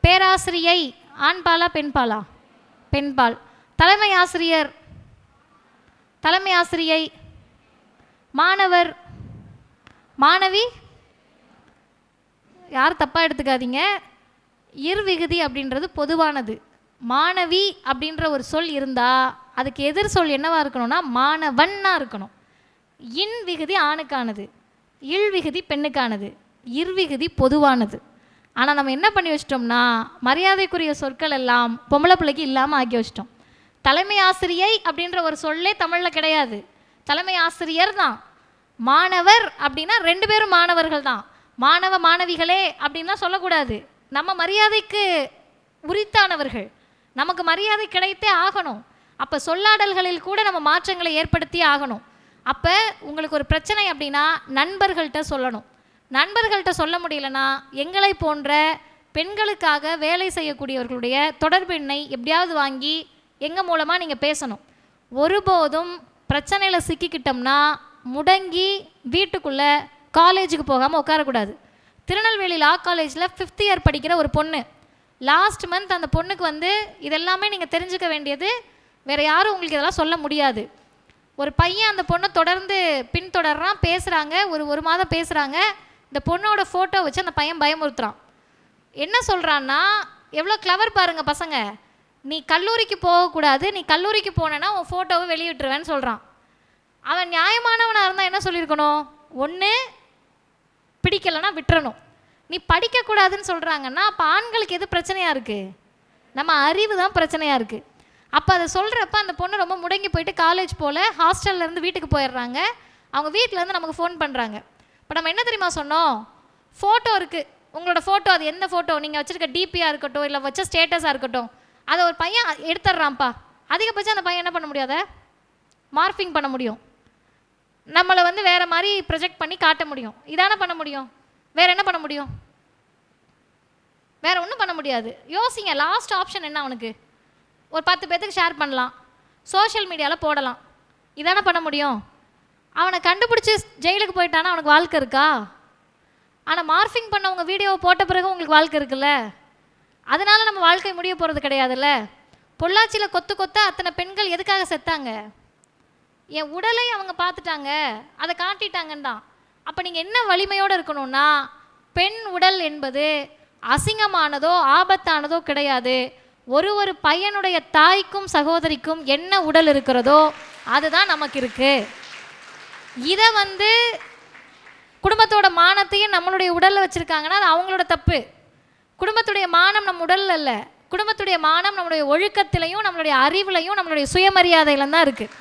பேராசிரியை ஆண்பாலா பெண் பாலா? பெண்பால். தலைமை ஆசிரியர், தலைமை ஆசிரியை மாணவர், மாணவி, யார் தப்பாக எடுத்துக்காதீங்க. இர்விகுதி அப்படின்றது பொதுவானது. மாணவி அப்படின்ற ஒரு சொல் இருந்தால் அதுக்கு எதிர் சொல் என்னவாக இருக்கணும்னா மாணவன்னா இருக்கணும். இன் விகுதி ஆணுக்கானது, இல் விகுதி பெண்ணுக்கானது, இர்விகுதி பொதுவானது. ஆனால் நம்ம என்ன பண்ணி வச்சிட்டோம்னா மரியாதைக்குரிய சொற்கள் எல்லாம் பொம்பளை பிள்ளைக்கு இல்லாமல் ஆக்கி வச்சிட்டோம். தலைமை ஆசிரியை அப்படின்ற ஒரு சொல்லே தமிழில் கிடையாது, தலைமை ஆசிரியர் தான். மாணவர் அப்படின்னா 2 பேரும் மாணவர்கள் தான். மாணவ மாணவிகளே அப்படின்லாம் சொல்லக்கூடாது. நம்ம மரியாதைக்கு உரித்தானவர்கள், நமக்கு மரியாதை கிடைத்தே ஆகணும். அப்போ சொல்லாடல்களில் கூட நம்ம மாற்றங்களை ஏற்படுத்தி ஆகணும். அப்போ உங்களுக்கு ஒரு பிரச்சனை அப்படின்னா நண்பர்கள்ட்ட சொல்லணும். நண்பர்கள்ட்ட சொல்ல முடியலன்னா எங்களை போன்ற பெண்களுக்காக வேலை செய்யக்கூடியவர்களுடைய தொடர்பு எண்ணை எப்படியாவது வாங்கி எங்கள் மூலமாக நீங்கள் பேசணும். ஒருபோதும் பிரச்சனையில் சிக்கிக்கிட்டோம்னா முடங்கி வீட்டுக்குள்ளே காலேஜுக்கு போகாமல் உட்காரக்கூடாது. திருநெல்வேலி லா காலேஜில் 5th இயர் படிக்கிற ஒரு பொண்ணு, லாஸ்ட் மந்த் அந்த பொண்ணுக்கு வந்து இதெல்லாமே நீங்கள் தெரிஞ்சுக்க வேண்டியது, வேறு யாரும் உங்களுக்கு இதெல்லாம் சொல்ல முடியாது. ஒரு பையன் அந்த பொண்ணை தொடர்ந்து பின்தொடர்றான், பேசுகிறாங்க, ஒரு மாதம் பேசுகிறாங்க. இந்த பொண்ணோட ஃபோட்டோ வச்சு அந்த பையன் பயமுறுத்துறான். என்ன சொல்கிறான்னா, எவ்வளோ கிளவர் பாருங்கள் பசங்க, நீ கல்லூரிக்கு போகக்கூடாது, நீ கல்லூரிக்கு போனேன்னா உன் ஃபோட்டோவை வெளியிட்டுருவேன்னு சொல்கிறான். அவன் நியாயமானவனாக இருந்தால் என்ன சொல்லியிருக்கணும், ஒன்று பிடிக்கலைன்னா விட்டுறணும். நீ படிக்கக்கூடாதுன்னு சொல்கிறாங்கன்னா அப்போ ஆண்களுக்கு எது பிரச்சனையாக இருக்குது, நம்ம அறிவு தான் பிரச்சனையாக இருக்குது. அப்போ அதை சொல்கிறப்ப அந்த பொண்ணு ரொம்ப முடங்கி போயிட்டு காலேஜ் போல் ஹாஸ்டல்லேருந்து வீட்டுக்கு போயிடுறாங்க. அவங்க வீட்டிலேருந்து நமக்கு ஃபோன் பண்ணுறாங்க. இப்போ நம்ம என்ன தெரியுமா சொன்னோம், ஃபோட்டோ இருக்குது, உங்களோட ஃபோட்டோ, அது எந்த ஃபோட்டோ, நீங்கள் வச்சுருக்க டிபியாக இருக்கட்டும் இல்லை வச்ச ஸ்டேட்டஸாக இருக்கட்டும், அதை ஒரு பையன் எடுத்துடுறான்ப்பா. அதிகபட்சம் அந்த பையன் என்ன பண்ண முடியாத, மார்ஃபிங் பண்ண முடியும், நம்மளை வந்து வேறு மாதிரி ப்ரொஜெக்ட் பண்ணி காட்ட முடியும். இதான பண்ண முடியும், வேறு என்ன பண்ண முடியும், வேறு ஒன்றும் பண்ண முடியாது. யோசிங்க, லாஸ்ட் ஆப்ஷன் என்ன அவனுக்கு, ஒரு 10 பேத்துக்கு ஷேர் பண்ணலாம், சோஷியல் மீடியாவில் போடலாம், இதான பண்ண முடியும். அவனை கண்டுபிடிச்சி ஜெயிலுக்கு போயிட்டானா அவனுக்கு வாழ்க்கை இருக்கா? ஆனால் மார்ஃபிங் பண்ணவங்க வீடியோவை போட்ட பிறகு உங்களுக்கு வாழ்க்கை இருக்குல்ல, அதனால நம்ம வாழ்க்கை முடிய போகிறது கிடையாதுல்ல. பொள்ளாச்சியில் கொத்து கொத்த அத்தனை பெண்கள் எதுக்காக செத்தாங்க, என் உடலை அவங்க பார்த்துட்டாங்க, அதை காட்டிட்டாங்கன்னு தான். அப்போ நீங்கள் என்ன வலிமையோடு இருக்கணும்னா, பெண் உடல் என்பது அசிங்கமானதோ ஆபத்தானதோ கிடையாது. ஒரு பையனுடைய தாய்க்கும் சகோதரிக்கும் என்ன உடல் இருக்கிறதோ அதுதான் நமக்கு இருக்குது. இதை வந்து குடும்பத்தோட மானத்தையும் நம்மளுடைய உடலில் வச்சுருக்காங்கன்னா அது அவங்களோட தப்பு. குடும்பத்துடைய மானம் நம்ம உடலில் இல்லை, குடும்பத்துடைய மானம் நம்மளுடைய ஒழுக்கத்திலையும் நம்மளுடைய அறிவுலையும் நம்மளுடைய சுயமரியாதையிலும் தான் இருக்குது.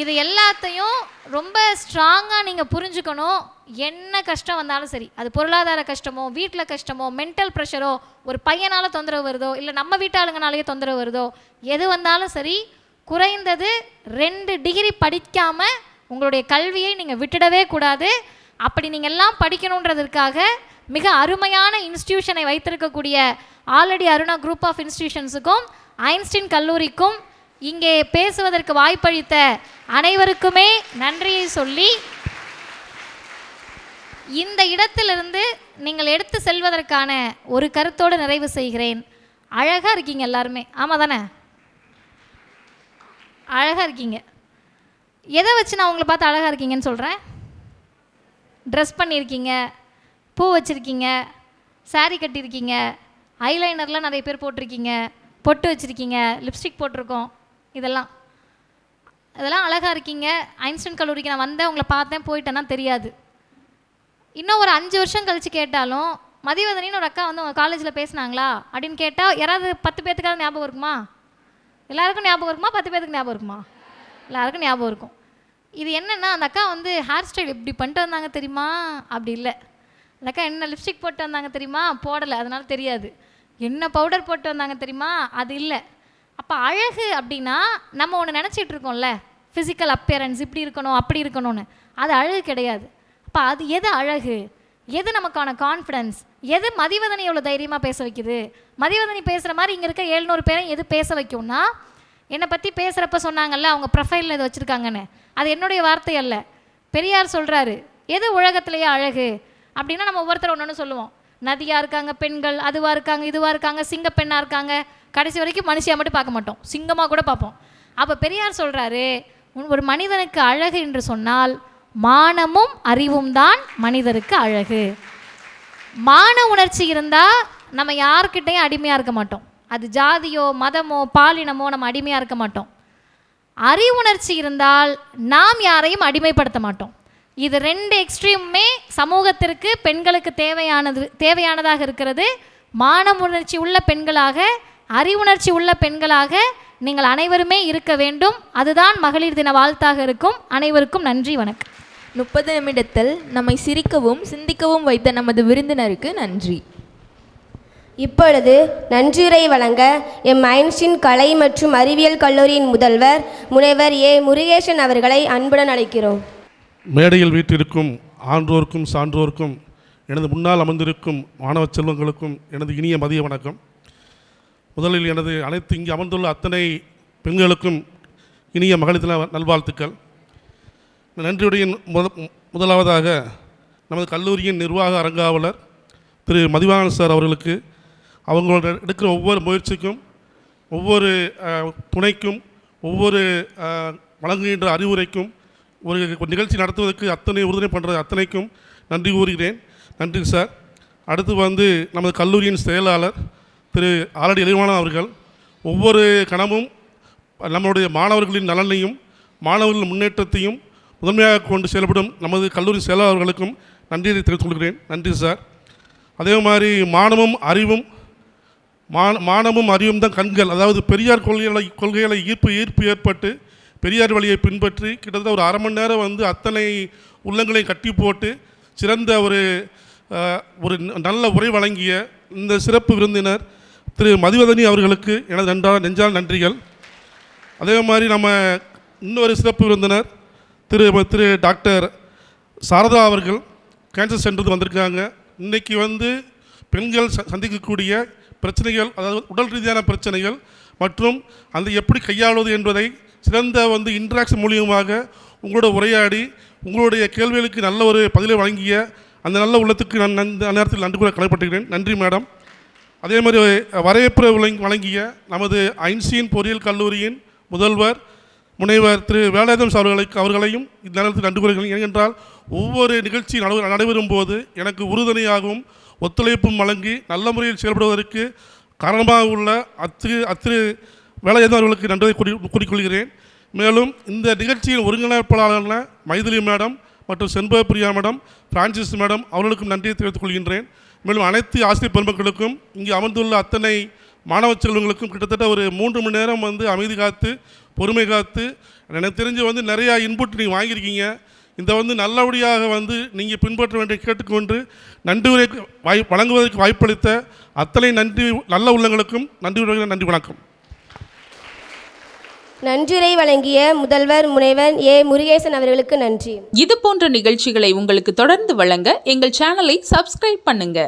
இது எல்லாத்தையும் ரொம்ப ஸ்ட்ராங்காக நீங்கள் புரிஞ்சுக்கணும். என்ன கஷ்டம் வந்தாலும் சரி, அது பொருளாதார கஷ்டமோ வீட்டில் கஷ்டமோ மென்டல் ப்ரெஷரோ ஒரு பையனால் தொந்தரவு வருதோ இல்லை நம்ம வீட்டாளுங்கனாலேயே தொந்தரவு வருதோ எது வந்தாலும் சரி, குறைந்தது 2 டிகிரி படிக்காமல் உங்களுடைய கல்வியை நீங்கள் விட்டுடவே கூடாது. அப்படி நீங்கள் எல்லாம் படிக்கணுன்றதுக்காக மிக அருமையான இன்ஸ்டிடியூஷனை வைத்திருக்கக்கூடிய ஆல்ரெடி அருணா குரூப் ஆஃப் இன்ஸ்டிடியூஷன்ஸுக்கும் ஐன்ஸ்டீன் கல்லூரிக்கும் இங்கே பேசுவதற்கு வாய்ப்பளித்த அனைவருக்குமே நன்றியை சொல்லி, இந்த இடத்திலிருந்து நீங்கள் எடுத்து செல்வதற்கான ஒரு கருத்தோடு நிறைவு செய்கிறேன். அழகாக இருக்கீங்க எல்லாருமே, ஆமாம் தானே? அழகாக இருக்கீங்க. எதை வச்சு நான் உங்களை பார்த்து அழகாக இருக்கீங்கன்னு சொல்கிறேன்? ட்ரெஸ் பண்ணியிருக்கீங்க, பூ வச்சுருக்கீங்க, சாரீ கட்டியிருக்கீங்க, ஐலைனர்லாம் நிறைய பேர் போட்டிருக்கீங்க, பொட்டு வச்சுருக்கீங்க, லிப்ஸ்டிக் போட்டிருக்கோம், இதெல்லாம் அழகாக இருக்கீங்க. ஐன்ஸ்டீன் கல்லூரிக்கு நான் வந்தேன், உங்களை பார்த்தேன், போயிட்டேன்னா தெரியாது. இன்னும் ஒரு 5 வருஷம் கழித்து கேட்டாலும் மதிவதனின்னு ஒரு அக்கா வந்து உங்கள் காலேஜில் பேசினாங்களா அப்படின்னு கேட்டால் யாராவது 10 பேத்துக்காவது ஞாபகம் இருக்குமா? எல்லாருக்கும் ஞாபகம் இருக்குமா? 10 பேத்துக்கு ஞாபகம் இருக்குமா? எல்லாருக்கும் ஞாபகம் இருக்கும். இது என்னென்னா, அந்த அக்கா வந்து ஹேர் ஸ்டைல் இப்படி பண்ணிட்டு வந்தாங்க தெரியுமா, அப்படி இல்லை. அந்த அக்கா என்ன லிப்ஸ்டிக் போட்டு வந்தாங்க தெரியுமா, போடலை, அதனால தெரியாது. என்ன பவுடர் போட்டு வந்தாங்க தெரியுமா, அது இல்லை. அப்போ அழகு அப்படின்னா நம்ம ஒன்று நினச்சிட்டு இருக்கோம்ல, ஃபிசிக்கல் அப்பியரன்ஸ் இப்படி இருக்கணும் அப்படி இருக்கணும்னு, அது அழகு கிடையாது. அப்போ அது எது அழகு, எது நமக்கான கான்ஃபிடன்ஸ், எது மதிவதனி எவ்வளோ தைரியமாக பேச வைக்குது? மதிவதனி பேசுகிற மாதிரி இங்கே இருக்க 700 பேரை எது பேச வைக்கும்னா, என்னை பற்றி பேசுகிறப்ப சொன்னாங்கல்ல அவங்க ப்ரொஃபைலில் இது வச்சுருக்காங்கன்னு, அது என்னுடைய வார்த்தை அல்ல, பெரியார் சொல்கிறாரு. எது உலகத்திலேயே அழகு அப்படின்னா நம்ம ஒவ்வொருத்தர் ஒன்று சொல்லுவோம். நதியாக இருக்காங்க, பெண்கள் அதுவாக இருக்காங்க, இதுவாக இருக்காங்க, சிங்க பெண்ணாக இருக்காங்க, கடைசி வரைக்கும் மனுஷியாக மட்டும் பார்க்க மாட்டோம், சிங்கமாக கூட பார்ப்போம். அப்போ பெரியார் சொல்கிறாரு, ஒரு மனிதனுக்கு அழகு என்று சொன்னால் மானமும் அறிவும் தான் மனிதருக்கு அழகு. மான உணர்ச்சி இருந்தால் நம்ம யார்கிட்டையும் அடிமையாக இருக்க மாட்டோம். அது ஜாதியோ மதமோ பாலினமோ நம்ம அடிமையாக இருக்க மாட்டோம். அறிவுணர்ச்சி இருந்தால் நாம் யாரையும் அடிமைப்படுத்த மாட்டோம். இது ரெண்டு எக்ஸ்ட்ரீமுமே சமூகத்திற்கு பெண்களுக்கு தேவையானதாக இருக்கிறது. மான உணர்ச்சி உள்ள பெண்களாக, அறிவுணர்ச்சி உள்ள பெண்களாக நீங்கள் அனைவருமே இருக்க வேண்டும். அதுதான் மகளிர் தின வாழ்த்தாக இருக்கும். அனைவருக்கும் நன்றி, வணக்கம். 30 நிமிடத்தில் நம்மை சிரிக்கவும் சிந்திக்கவும் வைத்த நமது விருந்தினருக்கு நன்றி. இப்பொழுது நன்றியுரை வழங்க எம் ஐன்ஸ்டீன் கலை மற்றும் அறிவியல் கல்லூரியின் முதல்வர் முனைவர் ஏ முருகேசன் அவர்களை அன்புடன் அழைக்கிறோம். மேடையில் வீட்டிற்கும் ஆன்றோருக்கும் சான்றோருக்கும் எனது முன்னால் அமர்ந்திருக்கும் மாணவ செல்வங்களுக்கும் எனது இனிய மதிய வணக்கம். முதலில் எனது அனைத்து இங்கே அமர்ந்துள்ள அத்தனை பெண்களுக்கும் இனிய மகளிர் தின நல்வாழ்த்துக்கள். நன்றியுடைய முதலாவதாக நமது கல்லூரியின் நிர்வாக அரங்காவலர் திரு மதிவாணன் சார் அவர்களுக்கு அவங்களோட எடுக்கிற ஒவ்வொரு முயற்சிக்கும், ஒவ்வொரு துணைக்கும், ஒவ்வொரு வழங்குகின்ற அறிவுரைக்கும், ஒரு நிகழ்ச்சி நடத்துவதற்கு அத்தனை உறுதுணை பண்ணுற அத்தனைக்கும் நன்றி கூறுகிறேன். நன்றி சார். அடுத்து நமது கல்லூரியின் செயலாளர் திரு ஆலடி இளைவாணன் அவர்கள் ஒவ்வொரு கணமும் நம்மளுடைய மாணவர்களின் நலனையும் மாணவர்களின் முன்னேற்றத்தையும் முதன்மையாக கொண்டு செயல்படும் நமது கல்லூரி செயலாளர்களுக்கும் நன்றியை தெரிவித்துக் கொள்கிறேன். நன்றி சார். அதே மாதிரி மானமும் அறிவும் தான் கண்கள். அதாவது பெரியார் கொள்கைகளை ஈர்ப்பு ஏற்பட்டு பெரியார் வழியை பின்பற்றி கிட்டத்தட்ட ஒரு அரை மணி நேரம் அத்தனை உள்ளங்களை கட்டி போட்டு சிறந்த ஒரு நல்ல உரை வழங்கிய இந்த சிறப்பு விருந்தினர் திரு மதிவதனி அவர்களுக்கு எனது நெஞ்சால் நன்றிகள். அதே மாதிரி நம்ம இன்னொரு சிறப்பு விருந்தினர் திரு டாக்டர் சாரதா அவர்கள் கேன்சர் சென்டருக்கு வந்திருக்காங்க. இன்றைக்கி பெண்கள் சந்திக்கக்கூடிய பிரச்சனைகள், அதாவது உடல் ரீதியான பிரச்சனைகள் மற்றும் அந்த எப்படி கையாளுவது என்பதை சிறந்த இன்ட்ராக்ஷன் மூலியமாக உங்களோட உரையாடி உங்களுடைய கேள்விகளுக்கு நல்ல ஒரு பதிலை வழங்கிய அந்த நல்ல உள்ளத்துக்கு நான் அந்த நேரத்தில் நன்றி கூற கடமைப்பட்டுகிறேன். நன்றி மேடம். அதே மாதிரி வரவேற்பு வழங்கிய நமது ஐன்ஸ்டீன் பொறியியல் கல்லூரியின் முதல்வர் முனைவர் திரு வேலாயுதம் அவர்களையும் இந்த நேரத்தில் நன்றி கூறுகிறேன். ஏனென்றால் ஒவ்வொரு நிகழ்ச்சி நடைபெறும் போது எனக்கு உறுதுணையாகவும் ஒத்துழைப்பும் வழங்கி நல்ல முறையில் செயல்படுவதற்கு காரணமாக உள்ள அத்திரு வேலாயுதம் அவர்களுக்கு நன்றியை கூறிக்கொள்கிறேன். மேலும் இந்த நிகழ்ச்சியின் ஒருங்கிணைப்பாளரான மைதிலி மேடம் மற்றும் செண்பக பிரியா மேடம், பிரான்சிஸ் மேடம் அவர்களுக்கும் நன்றியை தெரிவித்துக் கொள்கின்றேன். மேலும் அனைத்து ஆசிரியர் பெருமக்களுக்கும் இங்கே அமர்ந்துள்ள அத்தனை மாணவ செல்வங்களுக்கும் கிட்டத்தட்ட ஒரு 3 மணி நேரம் அமைதி காத்து பொறுமை காத்து எனக்கு தெரிஞ்சு நிறையா இன்புட் நீங்கள் வாங்கியிருக்கீங்க. இந்த நல்லபடியாக நீங்கள் பின்பற்ற வேண்டிய கேட்டுக்கொண்டு நன்றி உரை வழங்குவதற்கு வாய்ப்பளித்த அத்தனை நல்ல உள்ளங்களுக்கும் நன்றி வணக்கம். நன்றியுரை வழங்கிய முதல்வர் முனைவர் ஏ முருகேசன் அவர்களுக்கு நன்றி. இது போன்ற நிகழ்ச்சிகளை உங்களுக்கு தொடர்ந்து வழங்க எங்கள் சேனலை சப்ஸ்கிரைப் பண்ணுங்க.